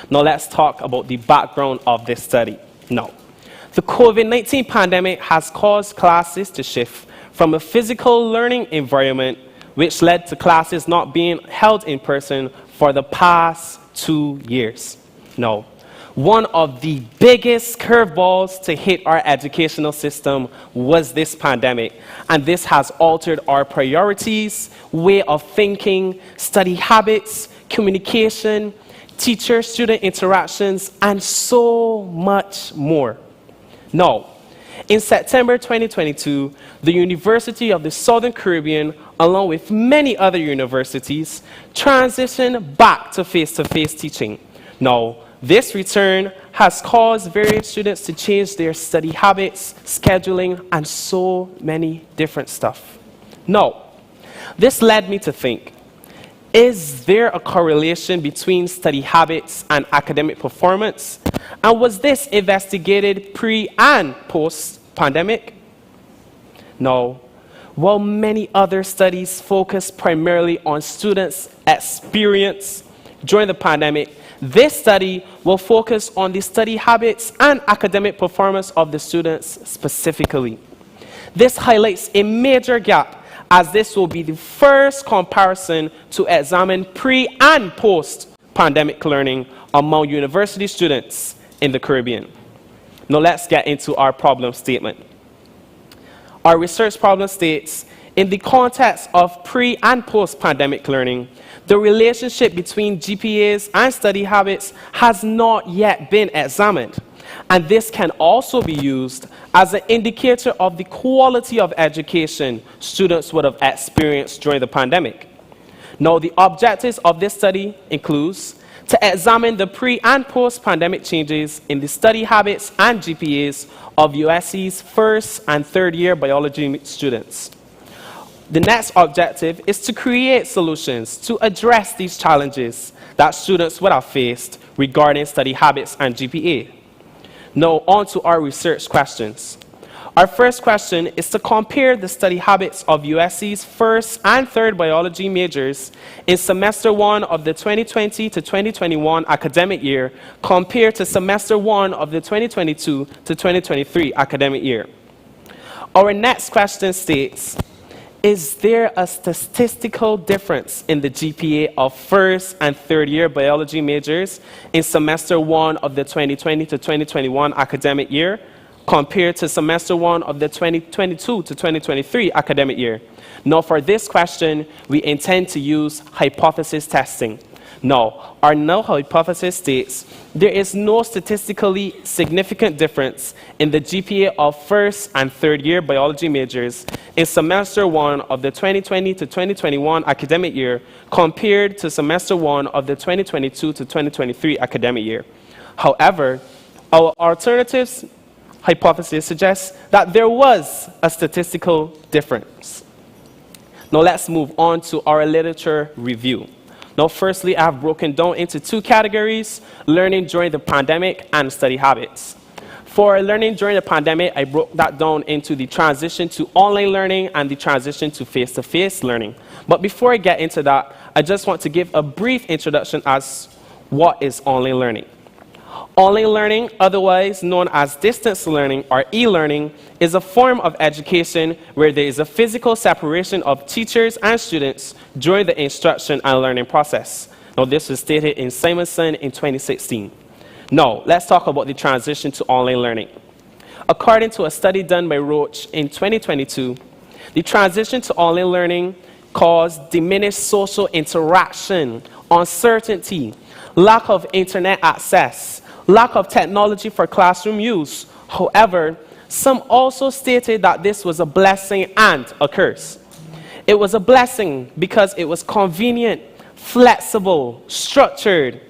Now let's talk about the background of this study. Now, the COVID-19 pandemic has caused classes to shift from a physical learning environment, which led to classes not being held in person for the past 2 years. Now, one of the biggest curveballs to hit our educational system was this pandemic, and this has altered our priorities, way of thinking, study habits, communication, teacher-student interactions, and so much more. Now, in September 2022, the University of the Southern Caribbean, along with many other universities, transitioned back to face-to-face teaching. Now, this return has caused various students to change their study habits, scheduling, and so many different stuff. Now, this led me to think, is there a correlation between study habits and academic performance? And was this investigated pre- and post-pandemic? No. While many other studies focus primarily on students' experience during the pandemic, this study will focus on the study habits and academic performance of the students specifically. This highlights a major gap, as this will be the first comparison to examine pre- and post-pandemic learning among university students in the Caribbean. Now let's get into our problem statement. Our research problem states, in the context of pre- and post-pandemic learning, the relationship between GPAs and study habits has not yet been examined. And this can also be used as an indicator of the quality of education students would have experienced during the pandemic. Now, the objectives of this study includes to examine the pre- and post-pandemic changes in the study habits and GPAs of USC's first and third year biology students. The next objective is to create solutions to address these challenges that students would have faced regarding study habits and GPA. Now, on to our research questions. Our first question is to compare the study habits of USC's first and third biology majors in semester 1 of the 2020 to 2021 academic year compared to semester 1 of the 2022 to 2023 academic year. Our next question states, is there a statistical difference in the GPA of first and third year biology majors in semester 1 of the 2020 to 2021 academic year compared to semester 1 of the 2022 to 2023 academic year? Now, for this question, we intend to use hypothesis testing. Now, our null hypothesis states there is no statistically significant difference in the GPA of first and third year biology majors in semester 1 of the 2020 to 2021 academic year compared to semester 1 of the 2022 to 2023 academic year. However, our alternatives hypothesis suggests that there was a statistical difference. Now let's move on to our literature review. Now, firstly, I have broken down into two categories, learning during the pandemic and study habits. For learning during the pandemic, I broke that down into the transition to online learning and the transition to face-to-face learning. But before I get into that, I just want to give a brief introduction as what is online learning. Online learning, otherwise known as distance learning or e-learning, is a form of education where there is a physical separation of teachers and students during the instruction and learning process. Now, this was stated in Simonson in 2016. Now, let's talk about the transition to online learning. According to a study done by Roach in 2022, the transition to online learning caused diminished social interaction, uncertainty, lack of internet access, lack of technology for classroom use. However, some also stated that this was a blessing and a curse. It was a blessing because it was convenient, flexible, structured,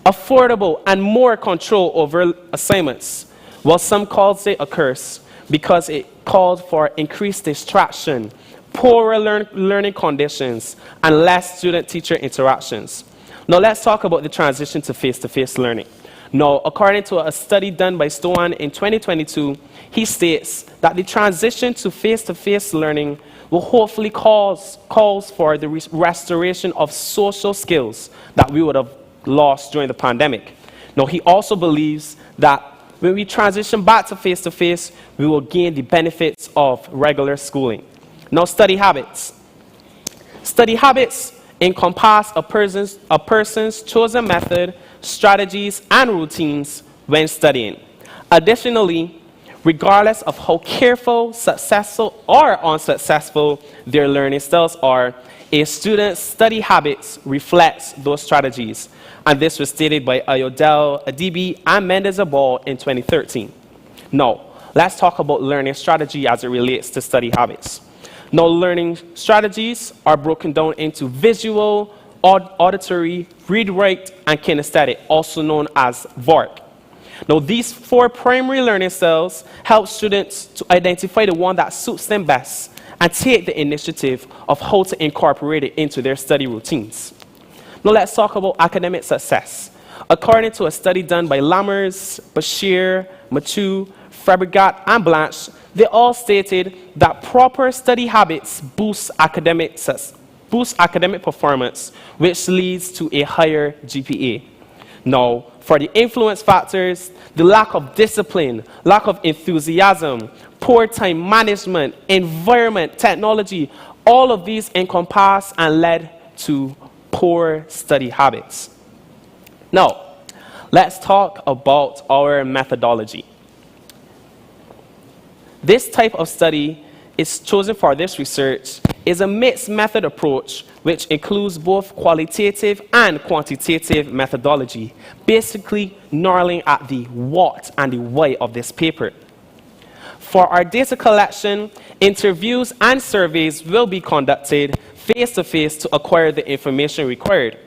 affordable, and more control over assignments, while some called it a curse because it called for increased distraction, poorer learning conditions, and less student-teacher interactions. Now let's talk about the transition to face-to-face learning. Now, according to a study done by Stoan in 2022, he states that the transition to face-to-face learning will hopefully calls for the restoration of social skills that we would have lost during the pandemic. Now, he also believes that when we transition back to face-to-face, we will gain the benefits of regular schooling. Now, study habits. Study habits encompass a person's chosen method, strategies, and routines when studying. Additionally, regardless of how careful, successful, or unsuccessful their learning styles are, a student's study habits reflects those strategies. And this was stated by Ayodele, Adibi, and Mendez-Abal in 2013. Now, let's talk about learning strategy as it relates to study habits. Now, learning strategies are broken down into visual, auditory, read, write, and kinesthetic, also known as VARC. Now, these four primary learning styles help students to identify the one that suits them best and take the initiative of how to incorporate it into their study routines. Now, let's talk about academic success. According to a study done by Lammers, Bashir, Machu, Fabregat, and Blanche, they all stated that proper study habits boost academic performance, which leads to a higher GPA. Now, for the influence factors, the lack of discipline, lack of enthusiasm, poor time management, environment, technology, all of these encompass and led to poor study habits. Now, let's talk about our methodology. This type of study is chosen for this research is a mixed method approach which includes both qualitative and quantitative methodology, basically narrowing at the what and the why of this paper. For our data collection, interviews and surveys will be conducted face-to-face to acquire the information required.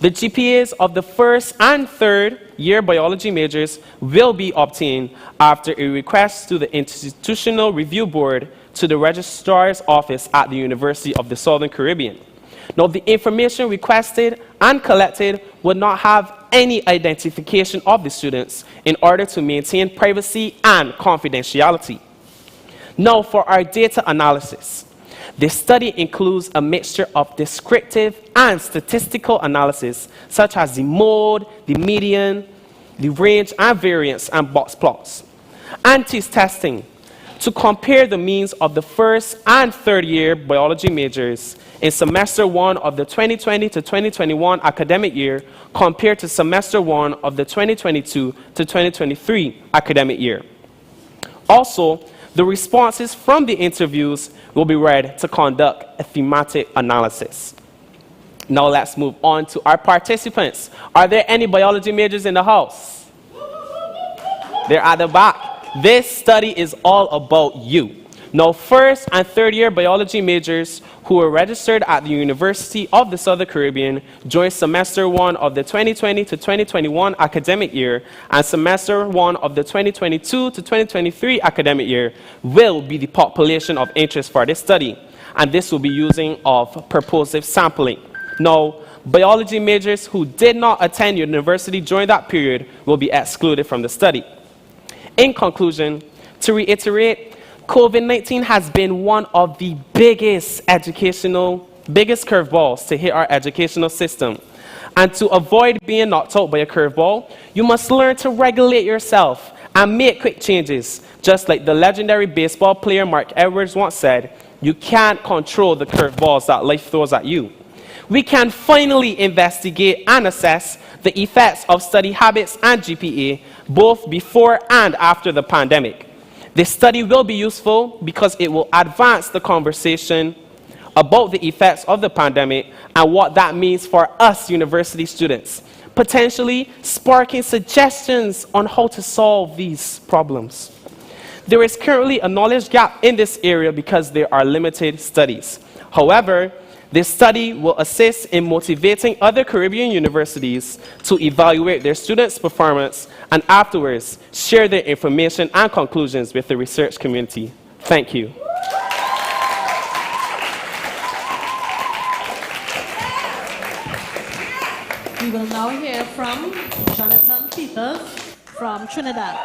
The GPAs of the first and third year biology majors will be obtained after a request to the Institutional Review Board to the Registrar's Office at the University of the Southern Caribbean. Now, the information requested and collected would not have any identification of the students in order to maintain privacy and confidentiality. Now, for our data analysis. The study includes a mixture of descriptive and statistical analysis, such as the mode, the median, the range and variance, and box plots. And testing to compare the means of the first and third year biology majors in semester 1 of the 2020 to 2021 academic year compared to semester 1 of the 2022 to 2023 academic year. Also, the responses from the interviews will be read to conduct a thematic analysis. Now let's move on to our participants. Are there any biology majors in the house? They're at the back. This study is all about you. Now, first and third year biology majors who were registered at the University of the Southern Caribbean during semester 1 of the 2020 to 2021 academic year and semester 1 of the 2022 to 2023 academic year will be the population of interest for this study, and this will be using of purposive sampling. Now, biology majors who did not attend university during that period will be excluded from the study. In conclusion, to reiterate, COVID-19 has been one of the biggest curveballs to hit our educational system. And to avoid being knocked out by a curveball, you must learn to regulate yourself and make quick changes. Just like the legendary baseball player Mark Edwards once said, you can't control the curveballs that life throws at you. We can finally investigate and assess the effects of study habits and GPA, both before and after the pandemic. This study will be useful because it will advance the conversation about the effects of the pandemic and what that means for us university students, potentially sparking suggestions on how to solve these problems. There is currently a knowledge gap in this area because there are limited studies. However, this study will assist in motivating other Caribbean universities to evaluate their students' performance and afterwards share their information and conclusions with the research community. Thank you. We will now hear from Jonathan Peters from Trinidad.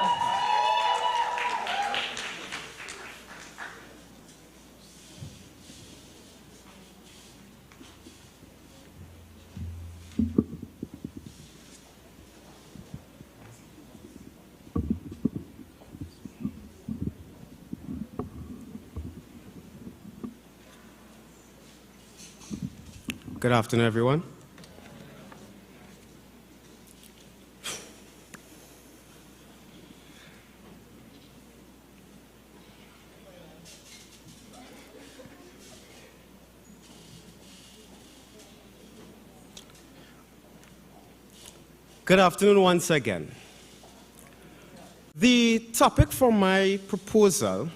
Good afternoon, everyone. Good afternoon once again. The topic for my proposal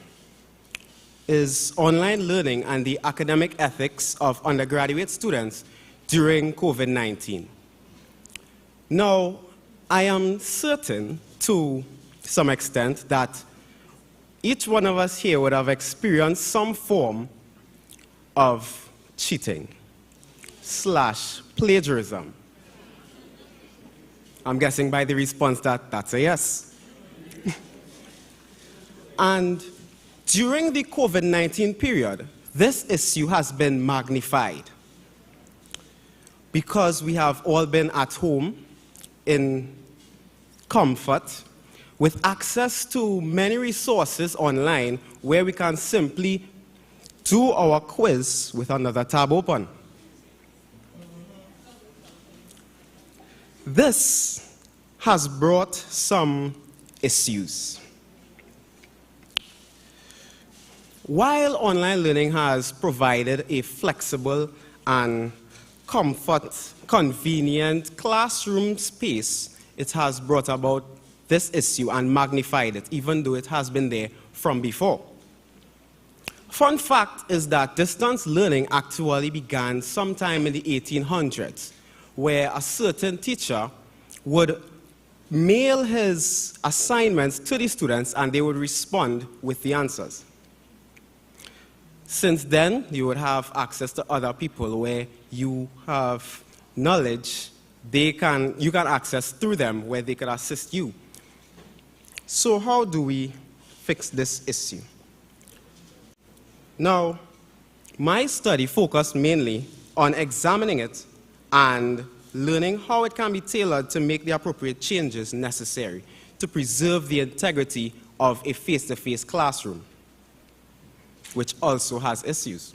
is online learning and the academic ethics of undergraduate students during COVID-19. Now, I am certain to some extent that each one of us here would have experienced some form of cheating / plagiarism. I'm guessing by the response that that's a yes. And during the COVID-19 period, this issue has been magnified because we have all been at home in comfort with access to many resources online where we can simply do our quiz with another tab open. This has brought some issues. While online learning has provided a flexible and convenient classroom space, it has brought about this issue and magnified it, even though it has been there from before. Fun fact is that distance learning actually began sometime in the 1800s, where a certain teacher would mail his assignments to the students and they would respond with the answers. Since then, you would have access to other people where you have knowledge you can access through them, where they can assist you. So how do we fix this issue? Now, my study focused mainly on examining it and learning how it can be tailored to make the appropriate changes necessary to preserve the integrity of a face-to-face classroom, which also has issues.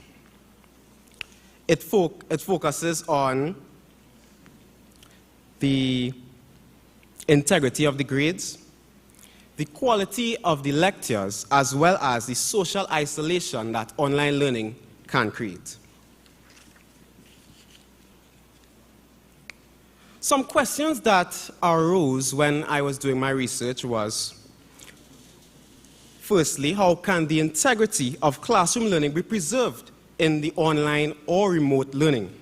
It focuses on the integrity of the grades, the quality of the lectures, as well as the social isolation that online learning can create. Some questions that arose when I was doing my research was, firstly, how can the integrity of classroom learning be preserved in the online or remote learning?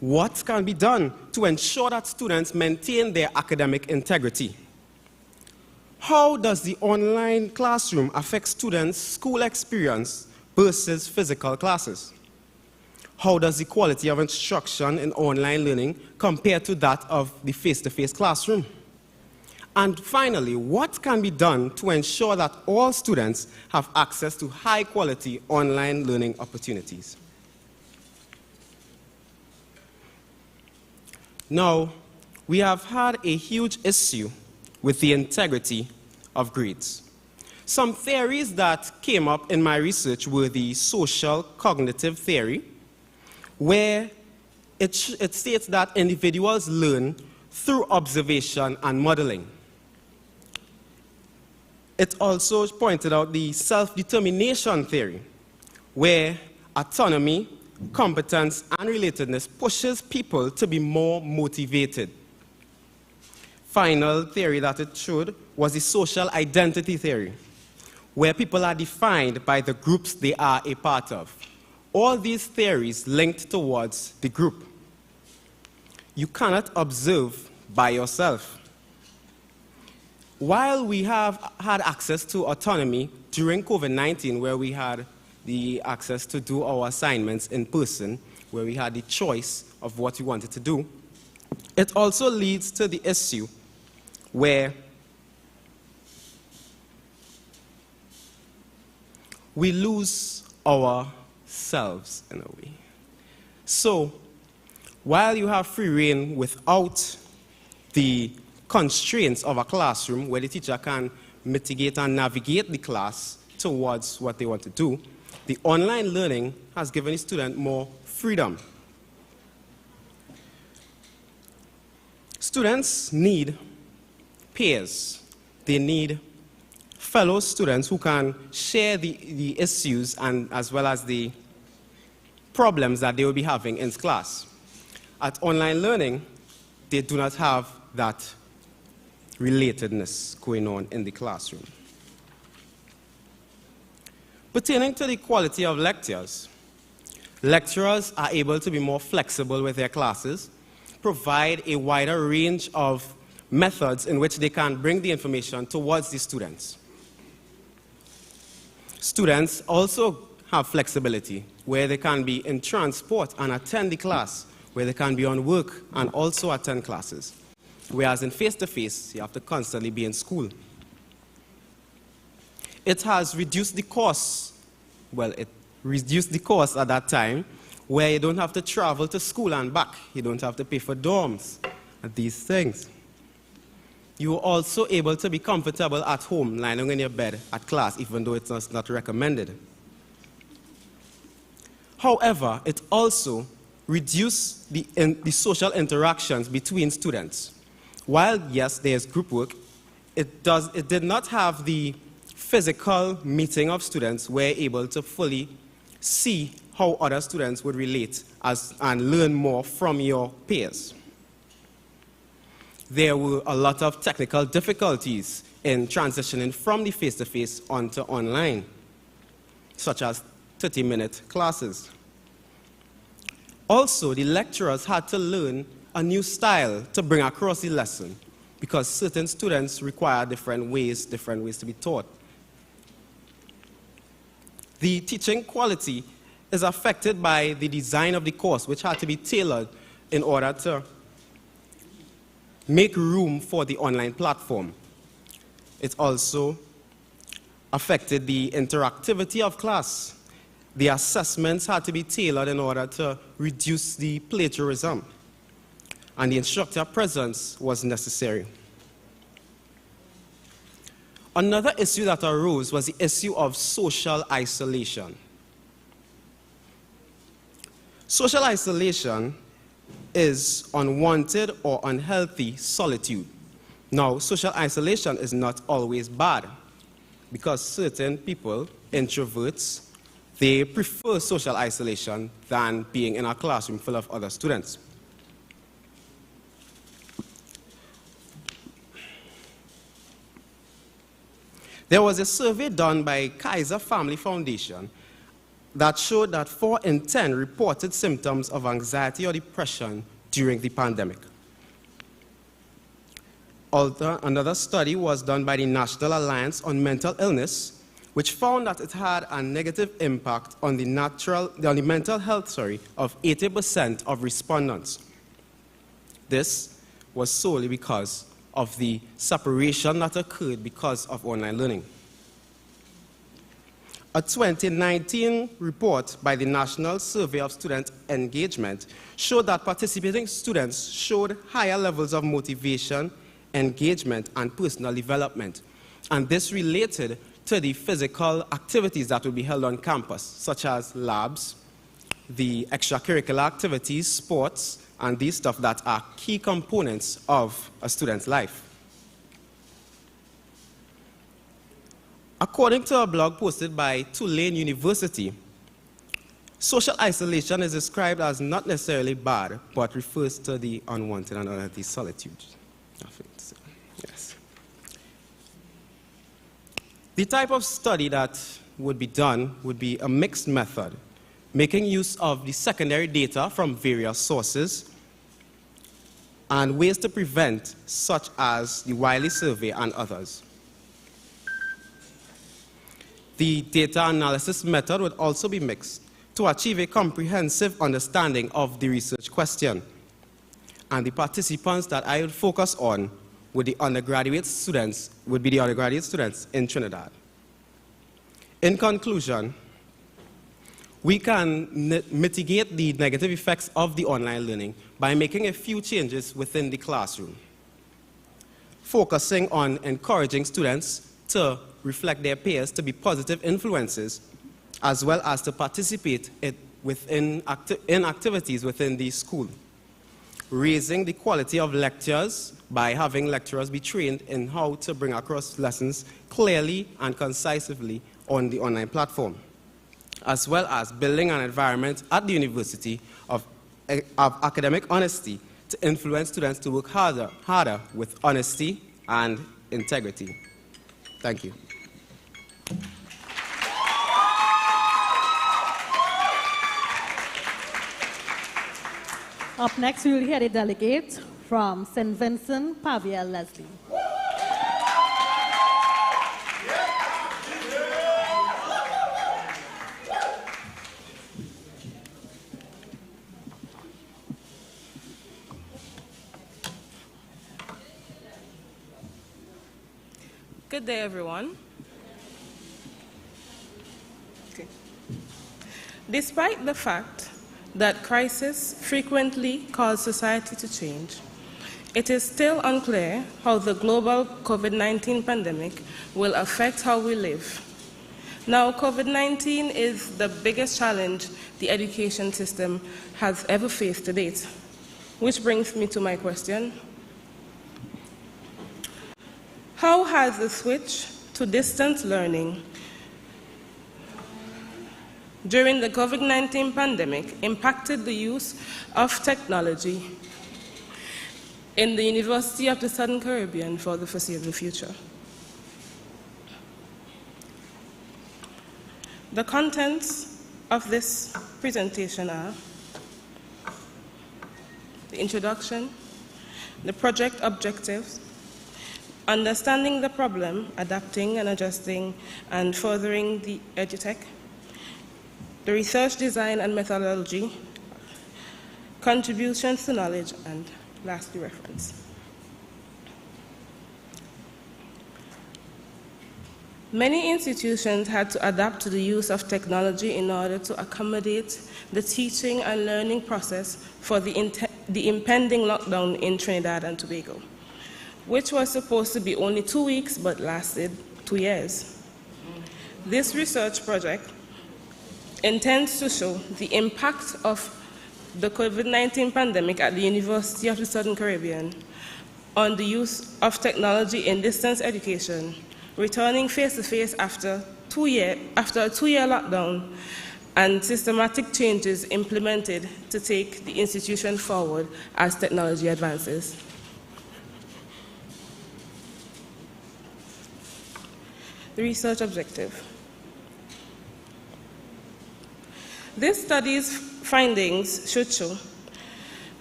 What can be done to ensure that students maintain their academic integrity? How does the online classroom affect students' school experience versus physical classes? How does the quality of instruction in online learning compare to that of the face-to-face classroom? And finally, what can be done to ensure that all students have access to high-quality online learning opportunities? Now, we have had a huge issue with the integrity of grades. Some theories that came up in my research were the social cognitive theory, where it states that individuals learn through observation and modeling. It also pointed out the self-determination theory, where autonomy, competence, and relatedness pushes people to be more motivated. Final theory that it showed was the social identity theory, where people are defined by the groups they are a part of. All these theories linked towards the group. You cannot observe by yourself. While we have had access to autonomy during COVID-19, where we had the access to do our assignments in person, where we had the choice of what we wanted to do, it also leads to the issue where we lose ourselves in a way. So, while you have free reign without the constraints of a classroom where the teacher can mitigate and navigate the class towards what they want to do, the online learning has given the student more freedom. Students need peers. They need fellow students who can share the issues and as well as the problems that they will be having in class. At online learning, they do not have that relatedness going on in the classroom. Pertaining to the quality of lectures, lecturers are able to be more flexible with their classes, provide a wider range of methods in which they can bring the information towards the students. Students also have flexibility, where they can be in transport and attend the class, where they can be on work and also attend classes. Whereas in face-to-face, you have to constantly be in school. It has reduced the costs. Well, it reduced the cost at that time, where you don't have to travel to school and back. You don't have to pay for dorms and these things. You are also able to be comfortable at home, lying in your bed at class, even though it's not recommended. However, it also reduced the social interactions between students. While, yes, there's group work, it did not have the physical meeting of students, we're able to fully see how other students would relate and learn more from your peers. There were a lot of technical difficulties in transitioning from the face-to-face onto online, such as 30-minute classes. Also, the lecturers had to learn a new style to bring across the lesson because certain students require different ways to be taught. The teaching quality is affected by the design of the course, which had to be tailored in order to make room for the online platform. It also affected the interactivity of class. The assessments had to be tailored in order to reduce the plagiarism, and the instructor presence was necessary. Another issue that arose was the issue of social isolation. Social isolation is unwanted or unhealthy solitude. Now, social isolation is not always bad because certain people, introverts, they prefer social isolation than being in a classroom full of other students. There was a survey done by Kaiser Family Foundation that showed that 4 in 10 reported symptoms of anxiety or depression during the pandemic. Another study was done by the National Alliance on Mental Illness, which found that it had a negative impact on the mental health of 80% of respondents. This was solely because of the separation that occurred because of online learning. A 2019 report by the National Survey of Student Engagement showed that participating students showed higher levels of motivation, engagement, and personal development. And this related to the physical activities that will be held on campus, such as labs, the extracurricular activities, sports, and these stuff that are key components of a student's life. According to a blog posted by Tulane University, social isolation is described as not necessarily bad, but refers to the unwanted and unhealthy solitude. Yes. The type of study that would be done would be a mixed method, making use of the secondary data from various sources and ways to prevent, such as the Wiley survey and others. The data analysis method would also be mixed to achieve a comprehensive understanding of the research question. And the participants that I would focus on would be the undergraduate students in Trinidad. In conclusion, we can mitigate the negative effects of the online learning by making a few changes within the classroom, focusing on encouraging students to reflect their peers to be positive influences, as well as to participate in activities within the school, raising the quality of lectures by having lecturers be trained in how to bring across lessons clearly and concisely on the online platform, as well as building an environment at the university of academic honesty to influence students to work harder with honesty and integrity. Thank you. Up next, we will hear the delegate from St. Vincent, Pavia Leslie. Good day, everyone. Okay. Despite the fact that crises frequently cause society to change, it is still unclear how the global COVID-19 pandemic will affect how we live. Now, COVID-19 is the biggest challenge the education system has ever faced to date, which brings me to my question. How has the switch to distance learning during the COVID-19 pandemic impacted the use of technology in the University of the Southern Caribbean for the foreseeable future. The contents of this presentation are the introduction, the project objectives, understanding the problem, adapting and adjusting and furthering the EduTech, the research design and methodology, contributions to knowledge, and lastly, reference. Many institutions had to adapt to the use of technology in order to accommodate the teaching and learning process for the impending lockdown in Trinidad and Tobago, which was supposed to be only 2 weeks but lasted 2 years. This research project intends to show the impact of the COVID-19 pandemic at the University of the Southern Caribbean on the use of technology in distance education, returning face-to-face after a two-year lockdown, and systematic changes implemented to take the institution forward as technology advances. The research objective. This study's findings should show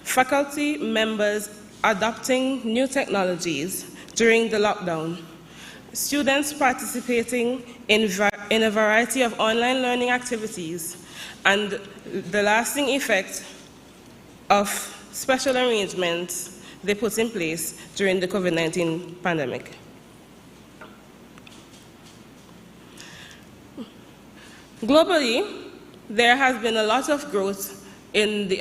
faculty members adopting new technologies during the lockdown, students participating in a variety of online learning activities, and the lasting effect of special arrangements they put in place during the COVID-19 pandemic. Globally, there has been a lot of growth in the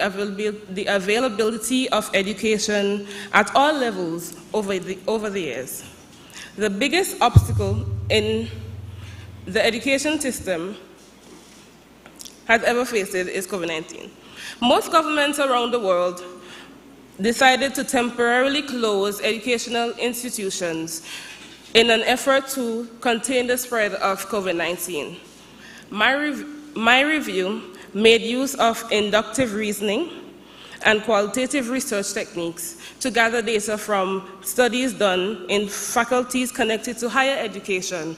availability of education at all levels over the years. The biggest obstacle in the education system has ever faced is COVID-19. Most governments around the world decided to temporarily close educational institutions in an effort to contain the spread of COVID-19. My review made use of inductive reasoning and qualitative research techniques to gather data from studies done in faculties connected to higher education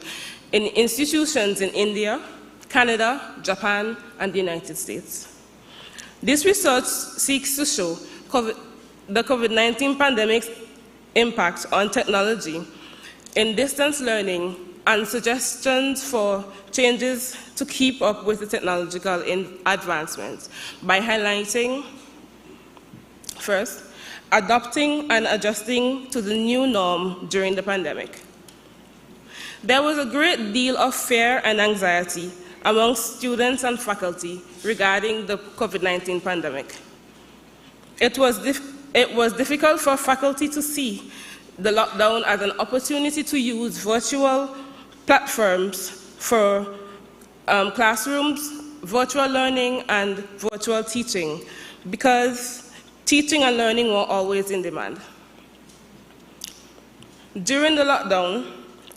in institutions in India, Canada, Japan, and the United States. This research seeks to show the COVID-19 pandemic's impact on technology in distance learning and suggestions for changes to keep up with the technological advancements by highlighting, first, adopting and adjusting to the new norm during the pandemic. There was a great deal of fear and anxiety among students and faculty regarding the COVID-19 pandemic. It was difficult for faculty to see the lockdown as an opportunity to use virtual platforms for classrooms, virtual learning, and virtual teaching, because teaching and learning were always in demand. During the lockdown,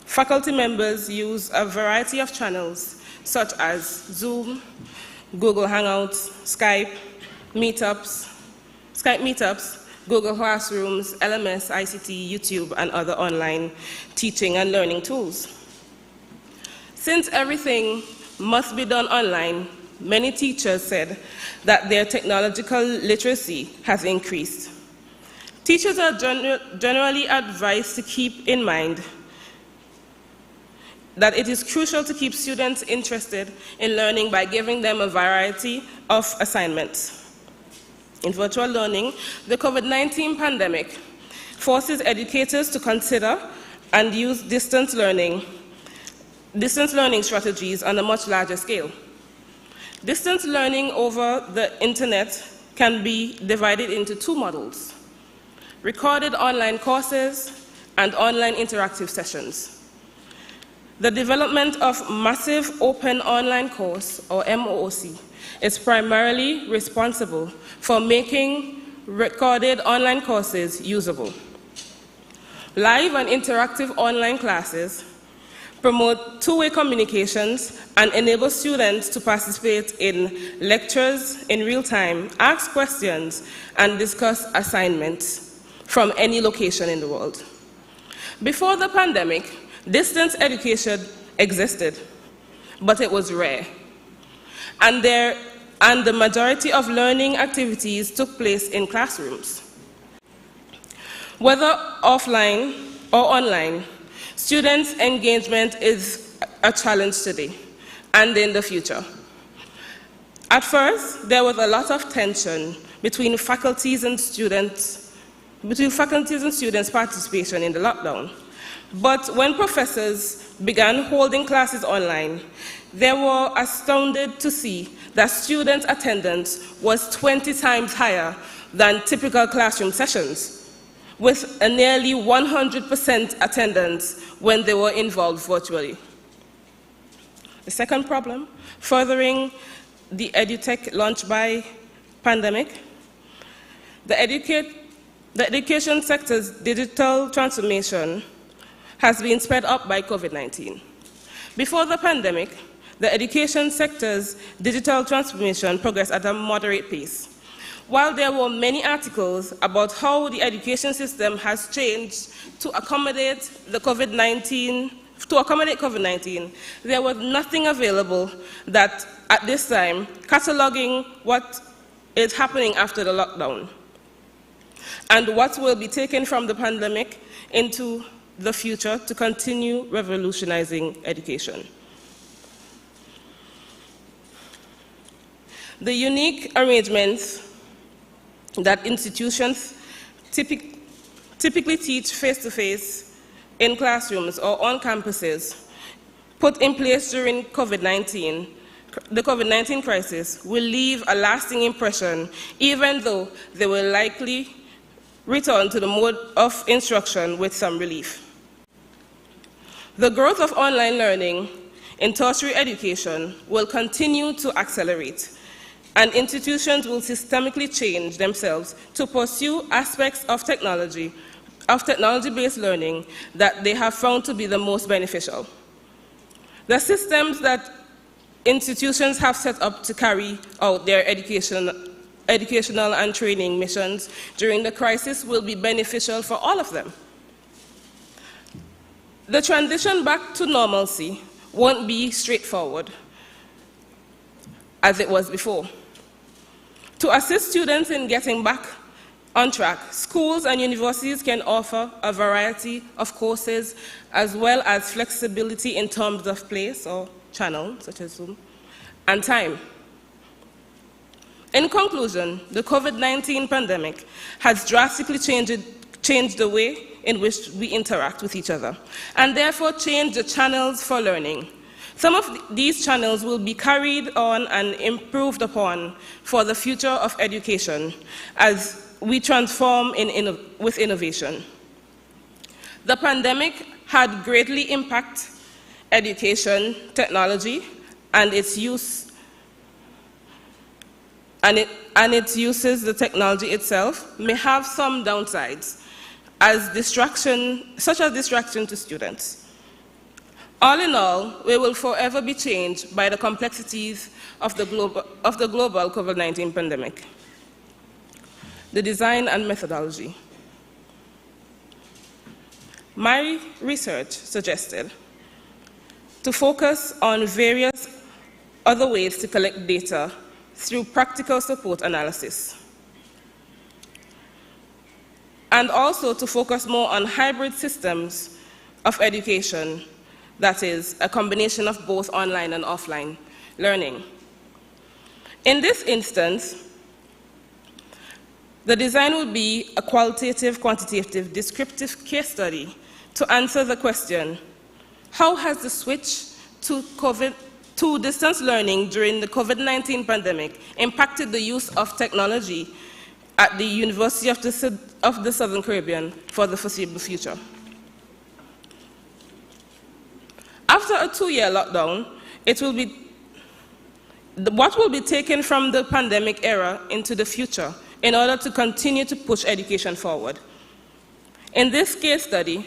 faculty members used a variety of channels, such as Zoom, Google Hangouts, Skype meetups, Google Classrooms, LMS, ICT, YouTube, and other online teaching and learning tools. Since everything must be done online, many teachers said that their technological literacy has increased. Teachers are generally advised to keep in mind that it is crucial to keep students interested in learning by giving them a variety of assignments. In virtual learning, the COVID-19 pandemic forces educators to consider and use distance learning strategies on a much larger scale. Distance learning over the internet can be divided into two models: recorded online courses and online interactive sessions. The development of Massive Open Online Course, or MOOC, is primarily responsible for making recorded online courses usable. Live and interactive online classes promote two-way communications, and enable students to participate in lectures in real time, ask questions, and discuss assignments from any location in the world. Before the pandemic, distance education existed, but it was rare. And the majority of learning activities took place in classrooms. Whether offline or online, students' engagement is a challenge today and in the future. At first, there was a lot of tension between faculties and students' participation in the lockdown. But when professors began holding classes online, they were astounded to see that student attendance was 20 times higher than typical classroom sessions, with a nearly 100% attendance when they were involved virtually. The second problem, furthering the EduTech launch by pandemic, the education sector's digital transformation has been sped up by COVID-19. Before the pandemic, the education sector's digital transformation progressed at a moderate pace. While there were many articles about how the education system has changed to accommodate COVID-19, there was nothing available that, at this time, cataloging what is happening after the lockdown and what will be taken from the pandemic into the future to continue revolutionizing education. The unique arrangements that institutions typically teach face-to-face in classrooms or on campuses put in place during the COVID-19 crisis will leave a lasting impression, even though they will likely return to the mode of instruction with some relief. The growth of online learning in tertiary education will continue to accelerate, and institutions will systemically change themselves to pursue aspects of technology-based learning that they have found to be the most beneficial. The systems that institutions have set up to carry out their educational and training missions during the crisis will be beneficial for all of them. The transition back to normalcy won't be straightforward as it was before. To assist students in getting back on track, schools and universities can offer a variety of courses as well as flexibility in terms of place or channel, such as Zoom, and time. In conclusion, the COVID-19 pandemic has drastically changed the way in which we interact with each other, and therefore changed the channels for learning. Some of these channels will be carried on and improved upon for the future of education as we transform with innovation. The pandemic had greatly impacted education technology and its use, and its uses, the technology itself, may have some downsides, such as distraction to students. All in all, we will forever be changed by the complexities of the global COVID-19 pandemic. The design and methodology. My research suggested to focus on various other ways to collect data through practical support analysis, and also to focus more on hybrid systems of education, that is, a combination of both online and offline learning. In this instance, the design will be a qualitative, quantitative, descriptive case study to answer the question, how has the switch to distance learning during the COVID-19 pandemic impacted the use of technology at the University of the Southern Caribbean for the foreseeable future? After a 2-year lockdown, what will be taken from the pandemic era into the future in order to continue to push education forward? In this case study,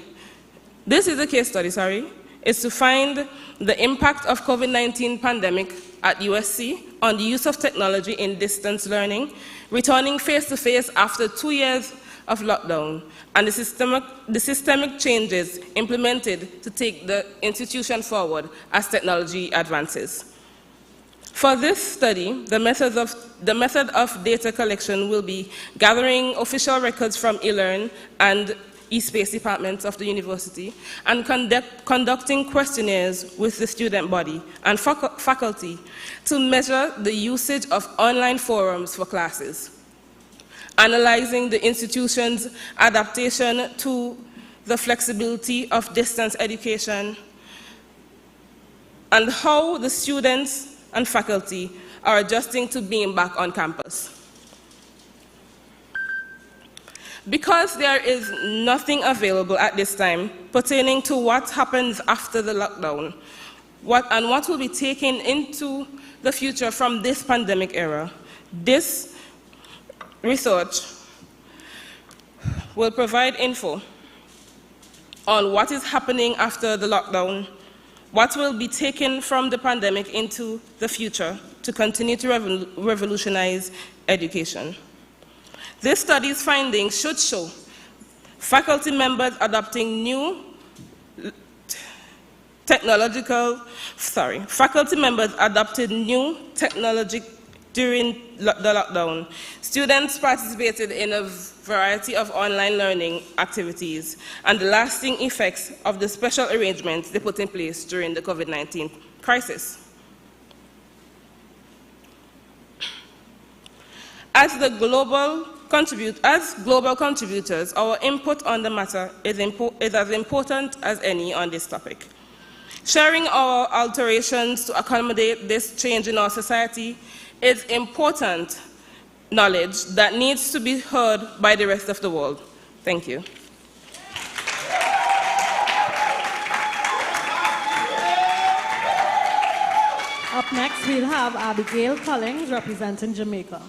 is to find the impact of COVID-19 pandemic at USC on the use of technology in distance learning, returning face-to-face after 2 years of lockdown, and the systemic changes implemented to take the institution forward as technology advances. For this study, the method of data collection will be gathering official records from eLearn and eSpace departments of the university and conducting questionnaires with the student body and faculty to measure the usage of online forums for classes, analyzing the institution's adaptation to the flexibility of distance education, and how the students and faculty are adjusting to being back on campus. Because there is nothing available at this time pertaining to what happens after the lockdown, what will be taken into the future from this pandemic era, this research will provide info on what is happening after the lockdown, what will be taken from the pandemic into the future to continue to revolutionize education. This study's findings should show faculty members adopting faculty members adopted new technology during the lockdown. Students participated in a variety of online learning activities and the lasting effects of the special arrangements they put in place during the COVID-19 crisis. As global contributors, our input on the matter is as important as any on this topic. Sharing our alterations to accommodate this change in our society is important knowledge that needs to be heard by the rest of the world. Thank you. Up next, we'll have Abigail Collins representing Jamaica.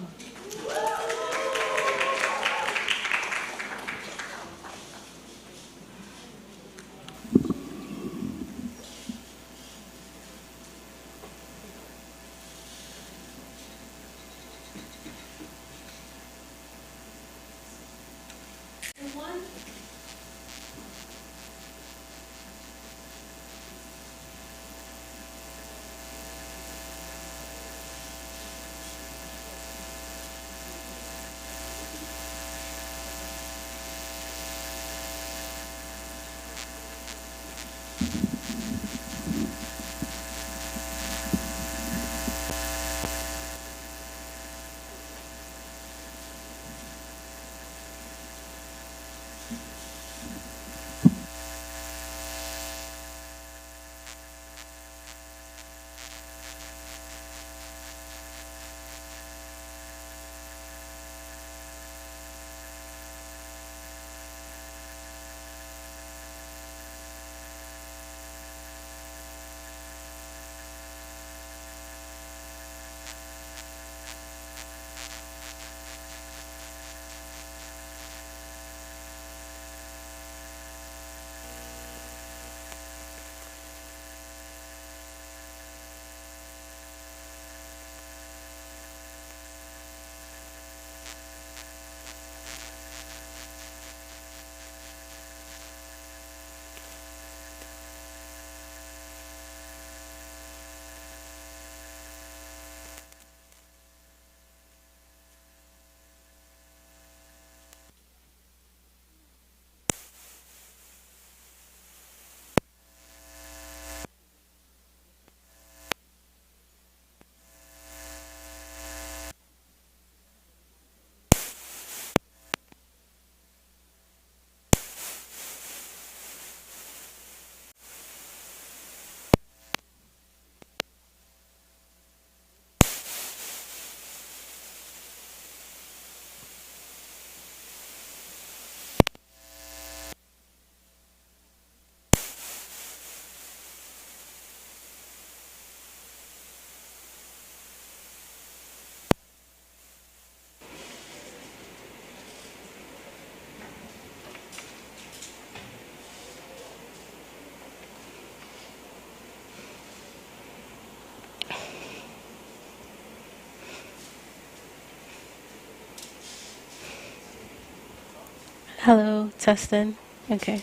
Hello, testing. Okay.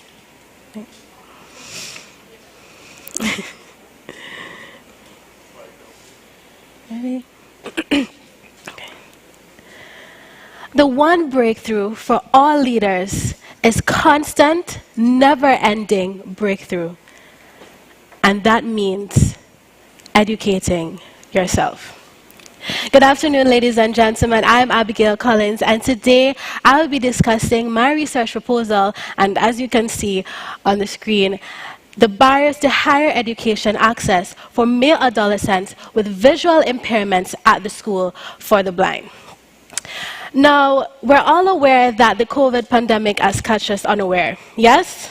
Ready? Okay. The one breakthrough for all leaders is constant, never-ending breakthrough. And that means educating yourself. Good afternoon, ladies and gentlemen. I'm Abigail Collins, and today I will be discussing my research proposal, and as you can see on the screen, the barriers to higher education access for male adolescents with visual impairments at the School for the Blind. Now, we're all aware that the COVID pandemic has caught us unaware, yes?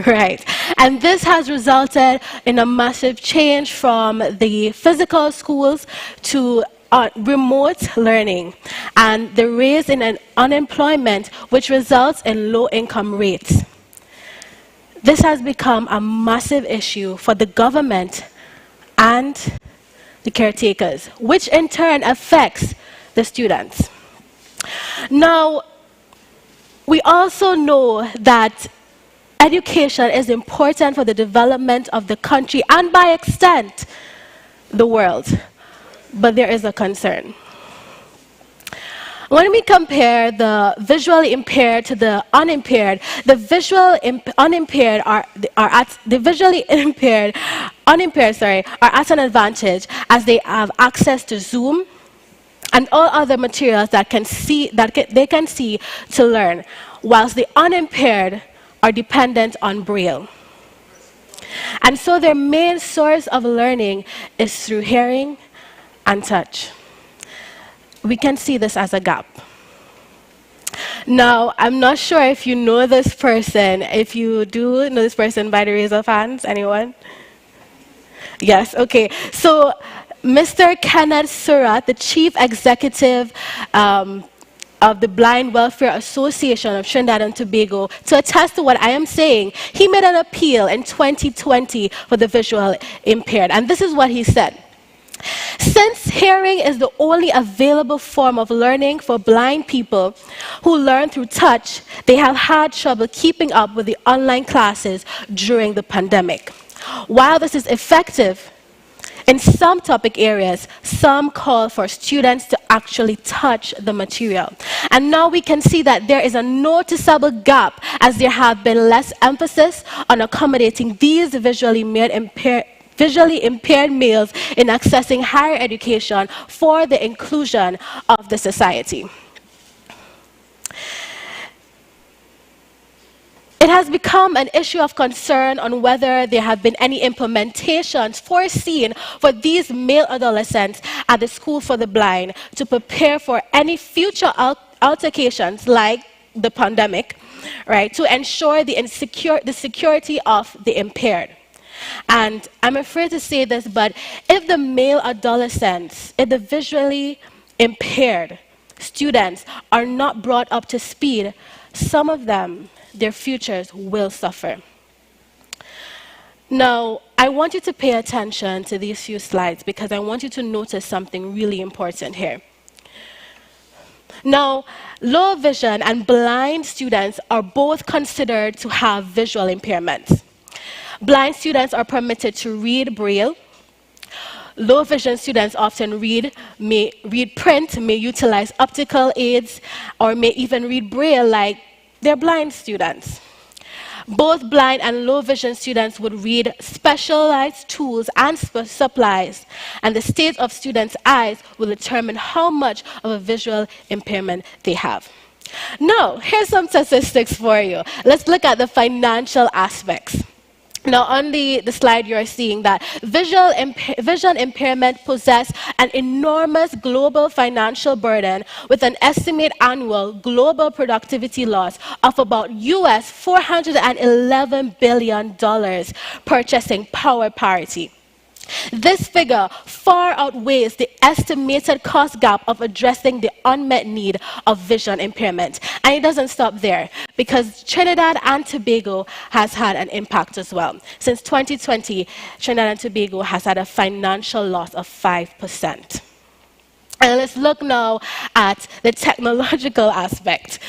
Right. And this has resulted in a massive change from the physical schools to remote learning, and the rise in unemployment, which results in low income rates. This has become a massive issue for the government and the caretakers, which in turn affects the students. Now, we also know that education is important for the development of the country and, by extent, the world. But there is a concern. When we compare the visually impaired to the unimpaired, the visually impaired are at an advantage as they have access to Zoom and all other materials that they can see to learn, whilst the unimpaired are dependent on Braille. And so their main source of learning is through hearing and touch. We can see this as a gap. Now, I'm not sure if you know this person. If you do know this person by the raise of hands, anyone? Yes, okay. So, Mr. Kenneth Surratt, the Chief Executive of the Blind Welfare Association of Trinidad and Tobago, to attest to what I am saying, he made an appeal in 2020 for the visual impaired. And this is what he said. Since hearing is the only available form of learning for blind people who learn through touch, they have had trouble keeping up with the online classes during the pandemic. While this is effective in some topic areas, some call for students to actually touch the material. And now we can see that there is a noticeable gap as there have been less emphasis on accommodating these visually impaired males in accessing higher education for the inclusion of the society. It has become an issue of concern on whether there have been any implementations foreseen for these male adolescents at the School for the Blind to prepare for any future altercations like the pandemic, right, to ensure the security of the impaired. And I'm afraid to say this, but if the male adolescents, if the visually impaired students are not brought up to speed, some of them, their futures will suffer. Now, I want you to pay attention to these few slides because I want you to notice something really important here. Now, low vision and blind students are both considered to have visual impairments. Blind students are permitted to read Braille. Low vision students often may read print, may utilize optical aids, or may even read Braille like they're blind students. Both blind and low vision students would read specialized tools and supplies, and the state of students' eyes will determine how much of a visual impairment they have. Now, here's some statistics for you. Let's look at the financial aspects. Now, on the slide, you're seeing that vision impairment possess an enormous global financial burden with an estimated annual global productivity loss of about US $411 billion, purchasing power parity. This figure far outweighs the estimated cost gap of addressing the unmet need of vision impairment. And it doesn't stop there, because Trinidad and Tobago has had an impact as well. Since 2020, Trinidad and Tobago has had a financial loss of 5%. And let's look now at the technological aspect.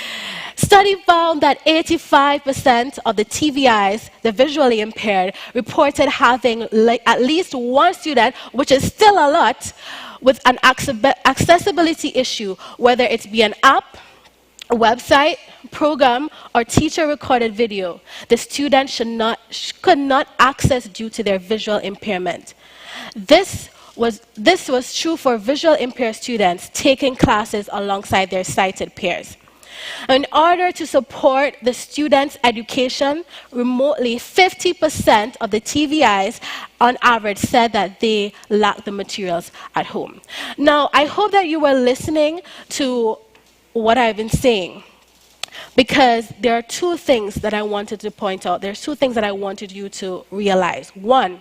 Study found that 85% of the TVIs, the visually impaired, reported having at least one student, which is still a lot, with an accessibility issue, whether it be an app, a website, program, or teacher-recorded video. The student could not access due to their visual impairment. This was true for visual impaired students taking classes alongside their sighted peers. In order to support the students' education remotely, 50% of the TVIs on average said that they lacked the materials at home. Now, I hope that you were listening to what I've been saying, because there are two things that I wanted to point out. There's two things that I wanted you to realize. One,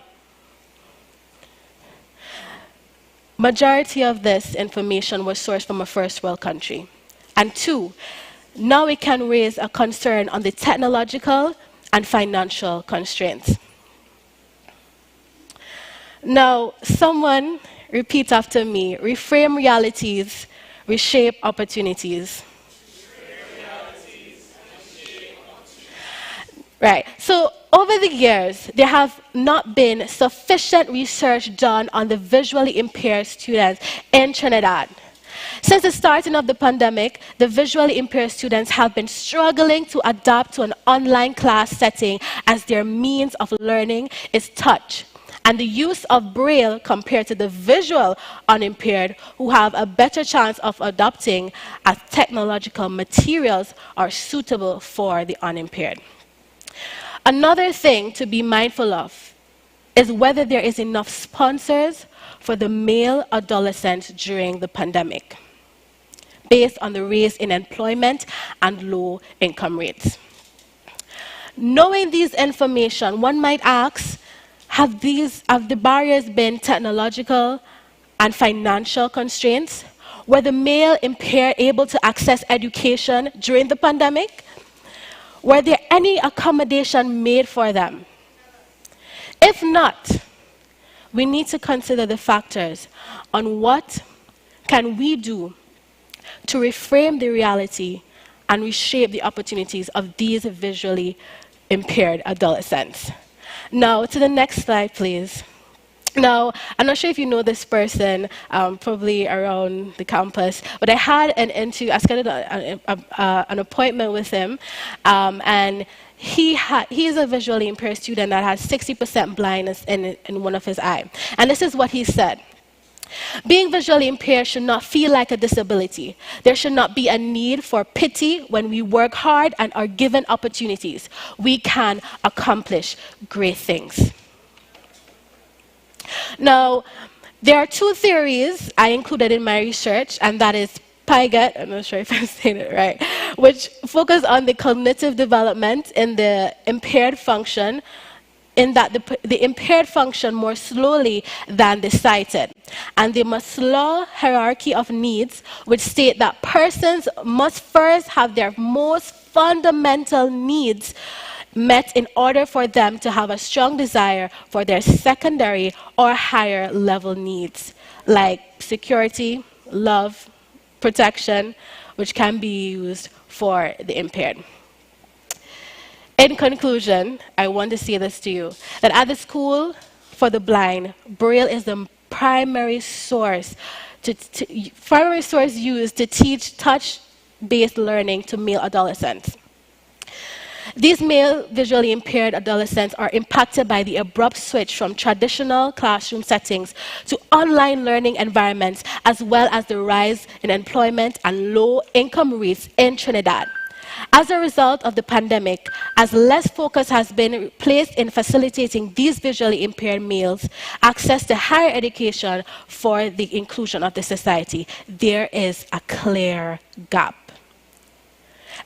majority of this information was sourced from a first world country. And two, now we can raise a concern on the technological and financial constraints. Now, someone repeat after me: reframe realities, reshape opportunities. Right, so over the years, there have not been sufficient research done on the visually impaired students in Trinidad. Since the starting of the pandemic, the visually impaired students have been struggling to adapt to an online class setting as their means of learning is touch and the use of Braille compared to the visual unimpaired, who have a better chance of adopting as technological materials are suitable for the unimpaired. Another thing to be mindful of is whether there is enough sponsors for the male adolescents during the pandemic, based on the rise in employment and low income rates. Knowing these information, one might ask, have the barriers been technological and financial constraints? Were the male impaired able to access education during the pandemic? Were there any accommodation made for them? If not, we need to consider the factors on what can we do to reframe the reality and reshape the opportunities of these visually impaired adolescents. Now, to the next slide, please. Now, I'm not sure if you know this person, probably around the campus, but I had I scheduled an appointment with him, and he is a visually impaired student that has 60% blindness in one of his eyes. And this is what he said: being visually impaired should not feel like a disability. There should not be a need for pity when we work hard and are given opportunities. We can accomplish great things. Now, there are two theories I included in my research, and that is Piaget, I'm not sure if I'm saying it right, which focus on the cognitive development in the impaired function, in that the impaired function more slowly than the sighted. And the Maslow hierarchy of needs, which state that persons must first have their most fundamental needs met in order for them to have a strong desire for their secondary or higher level needs, like security, love, protection, which can be used for the impaired. In conclusion, I want to say this to you, that at the School for the Blind, Braille is the primary source used to teach touch-based learning to male adolescents. These male visually impaired adolescents are impacted by the abrupt switch from traditional classroom settings to online learning environments, as well as the rise in employment and low income rates in Trinidad. As a result of the pandemic, as less focus has been placed in facilitating these visually impaired males access to higher education for the inclusion of the society, there is a clear gap.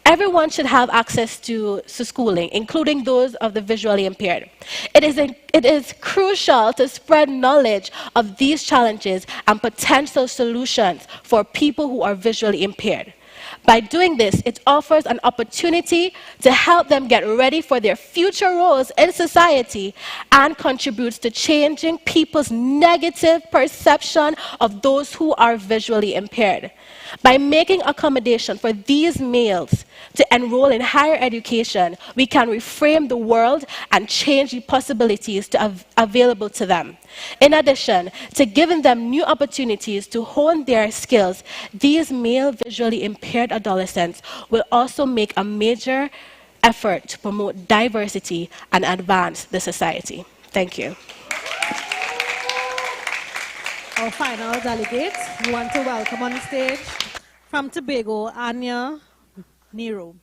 Everyone should have access to schooling, including those of the visually impaired. It It is crucial to spread knowledge of these challenges and potential solutions for people who are visually impaired. By doing this, it offers an opportunity to help them get ready for their future roles in society and contributes to changing people's negative perception of those who are visually impaired. By making accommodation for these males to enroll in higher education, we can reframe the world and change the possibilities available to them. In addition to giving them new opportunities to hone their skills, these male visually impaired adolescents will also make a major effort to promote diversity and advance the society. Thank you. Our final delegate, we want to welcome on the stage from Tobago, Anya Nero.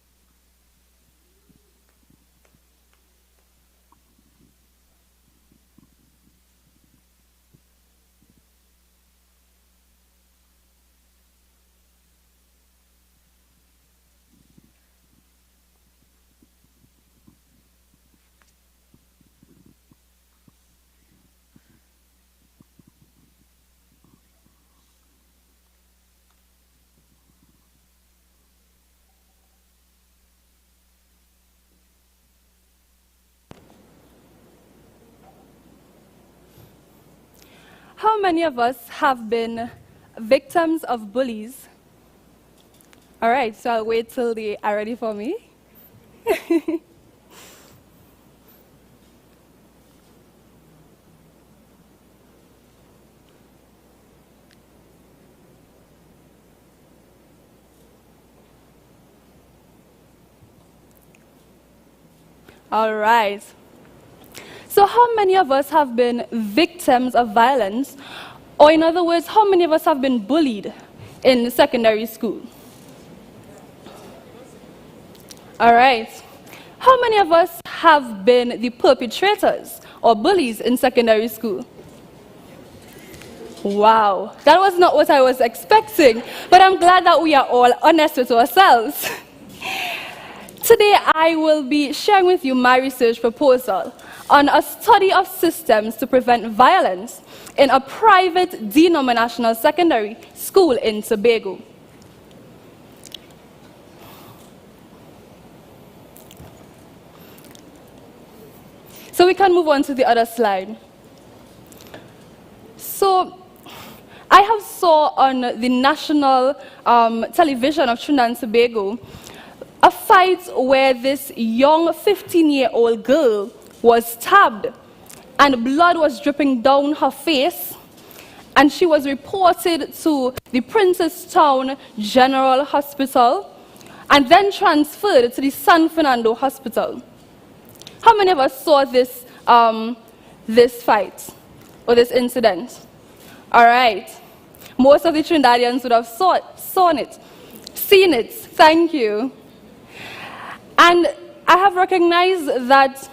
How many of us have been victims of bullies? All right, so I'll wait till they are ready for me. All right. So how many of us have been victims of violence? Or in other words, how many of us have been bullied in secondary school? All right. How many of us have been the perpetrators or bullies in secondary school? Wow, that was not what I was expecting, but I'm glad that we are all honest with ourselves. Today, I will be sharing with you my research proposal on a study of systems to prevent violence in a private denominational secondary school in Tobago. So we can move on to the other slide. So I have saw on the national television of Trinidad and Tobago a fight where this young 15-year-old girl was stabbed and blood was dripping down her face, and she was reported to the Princestown General Hospital and then transferred to the San Fernando Hospital. How many of us saw this, this fight or this incident? All right. Most of the Trinidadians would have seen it. Thank you. And I have recognized that,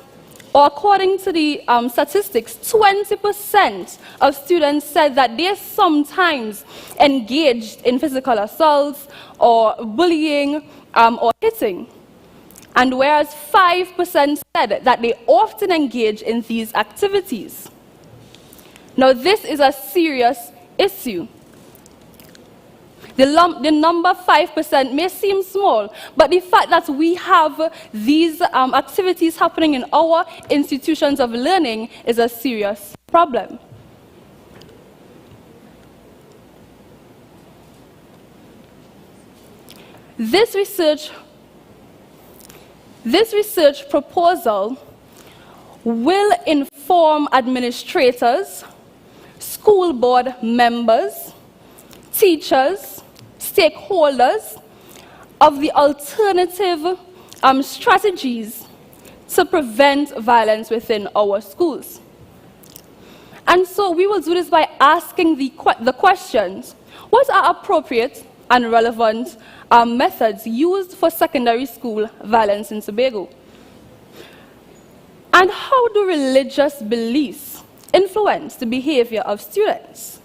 or according to the statistics, 20% of students said that they sometimes engaged in physical assaults or bullying or hitting. And whereas 5% said that they often engage in these activities. Now, this is a serious issue. The number 5% may seem small, but the fact that we have these activities happening in our institutions of learning is a serious problem. This research proposal will inform administrators, school board members, teachers, stakeholders of the alternative strategies to prevent violence within our schools. And so we will do this by asking the questions: what are appropriate and relevant methods used for secondary school violence in Tobago? And how do religious beliefs influence the behavior of students?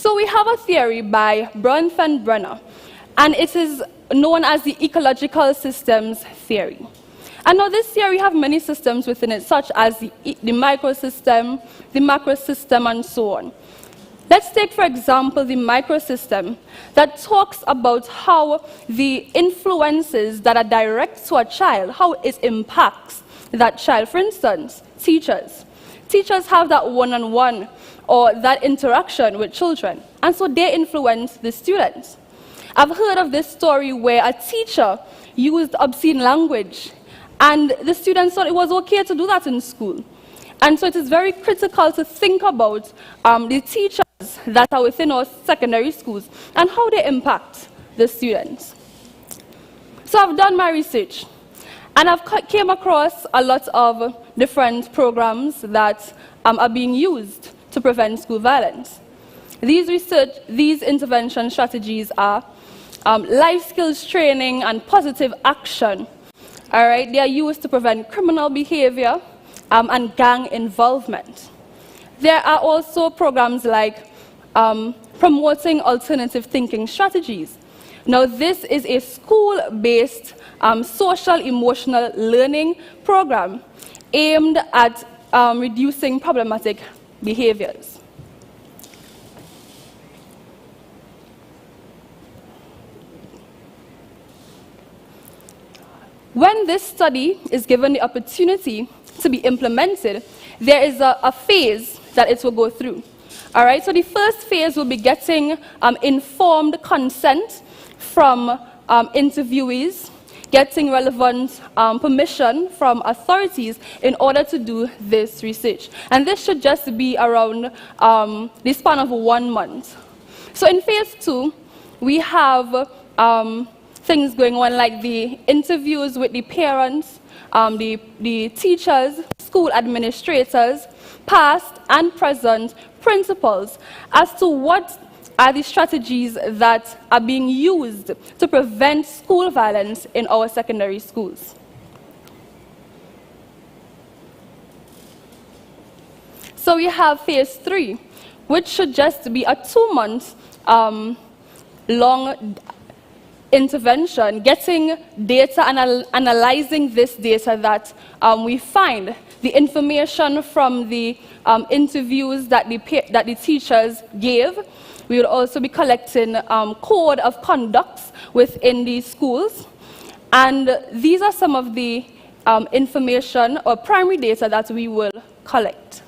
So we have a theory by Bronfenbrenner and it is known as the ecological systems theory. And now this theory have many systems within it, such as the microsystem, the macrosystem, and so on. Let's take, for example, the microsystem that talks about how the influences that are direct to a child, how it impacts that child. For instance, teachers. Teachers have that one-on-one or that interaction with children, and so they influence the students. I've heard of this story where a teacher used obscene language, and the students thought it was okay to do that in school. And so it is very critical to think about the teachers that are within our secondary schools and how they impact the students. So I've done my research, and I've came across a lot of different programs that are being used to prevent school violence. These intervention strategies are life skills training and positive action. All right, they are used to prevent criminal behavior and gang involvement. There are also programs like promoting alternative thinking strategies. Now, this is a school-based social emotional learning program aimed at reducing problematic behaviors. When this study is given the opportunity to be implemented, there is a phase that it will go through. All right, so the first phase will be getting informed consent from interviewees, getting relevant permission from authorities in order to do this research. And this should just be around the span of 1 month. So in phase 2, we have things going on like the interviews with the parents, the teachers, school administrators, past and present principals, as to what are the strategies that are being used to prevent school violence in our secondary schools. So we have phase 3, which should just be a 2-month long intervention, getting data, analyzing this data that we find, the information from the interviews that the teachers gave. We will also be collecting code of conducts within these schools. And these are some of the information or primary data that we will collect.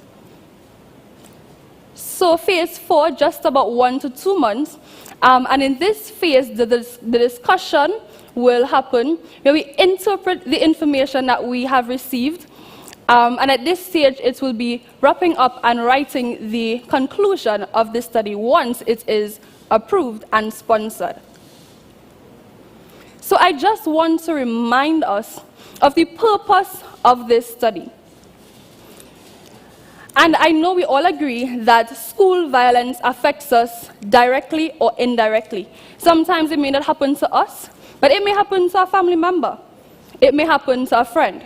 So phase 4, just about 1 to 2 months. And in this phase, the discussion will happen where we interpret the information that we have received. And at this stage, it will be wrapping up and writing the conclusion of the study once it is approved and sponsored. So I just want to remind us of the purpose of this study. And I know we all agree that school violence affects us directly or indirectly. Sometimes it may not happen to us, but it may happen to a family member. It may happen to a friend.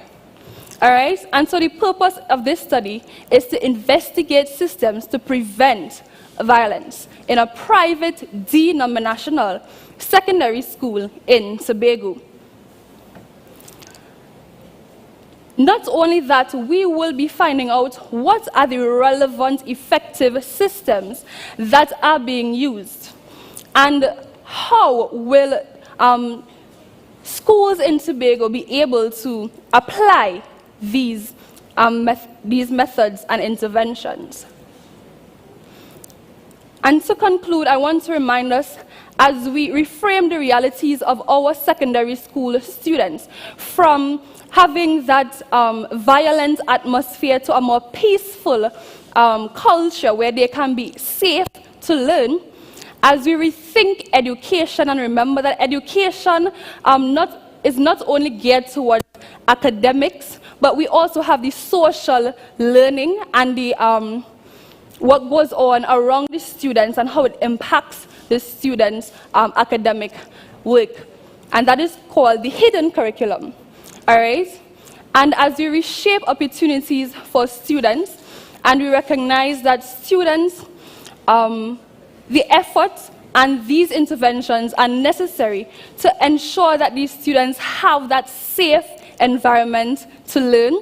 All right? And so the purpose of this study is to investigate systems to prevent violence in a private denominational secondary school in Tobago. Not only that, we will be finding out what are the relevant, effective systems that are being used, and how will schools in Tobago be able to apply these methods and interventions. And to conclude, I want to remind us, as we reframe the realities of our secondary school students from having that violent atmosphere to a more peaceful culture where they can be safe to learn, as we rethink education and remember that education is not only geared towards academics, but we also have the social learning and the what goes on around the students and how it impacts the students' academic work. And that is called the hidden curriculum. All right? And as we reshape opportunities for students, and we recognize that students, the effort And these interventions are necessary to ensure that these students have that safe environment to learn.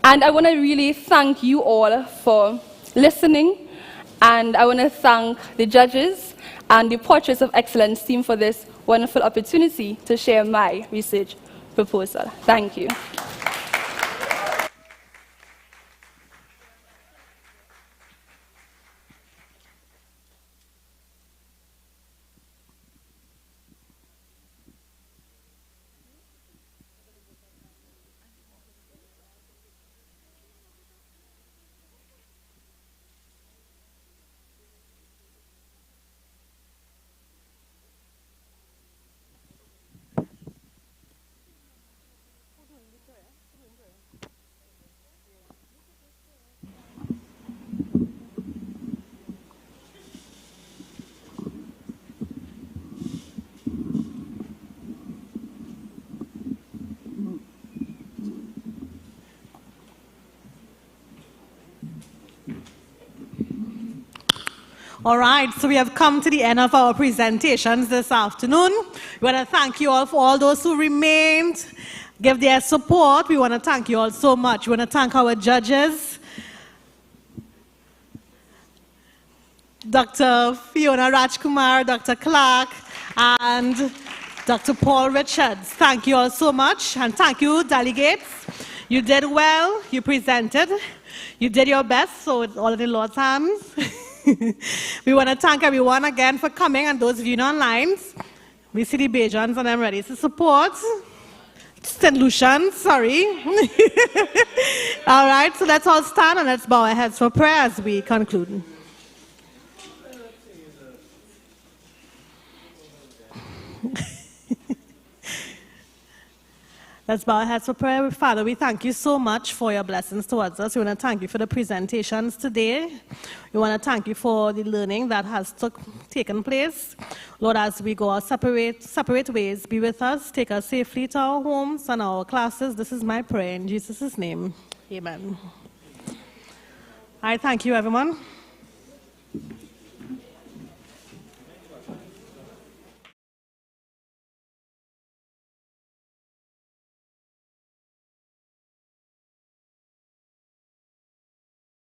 And I want to really thank you all for listening. And I want to thank the judges and the Portraits of Excellence team for this wonderful opportunity to share my research proposal. Thank you. All right, so we have come to the end of our presentations this afternoon. We want to thank you all for all those who remained, give their support. We want to thank you all so much. We want to thank our judges, Dr. Fiona Rajkumar, Dr. Clark, and Dr. Paul Richards. Thank you all so much, and thank you, delegates. You did well, you presented, you did your best, so it's all in the Lord's hands. We want to thank everyone again for coming, and those of you online. We see the Bajans and I'm ready to support. St. Lucians, sorry. All right, so let's all stand and let's bow our heads for prayer as we conclude. Let's bow our heads for prayer. Father, we thank you so much for your blessings towards us. We want to thank you for the presentations today. We want to thank you for the learning that has taken place. Lord, as we go our separate ways, be with us. Take us safely to our homes and our classes. This is my prayer in Jesus' name. Amen. I thank you, everyone.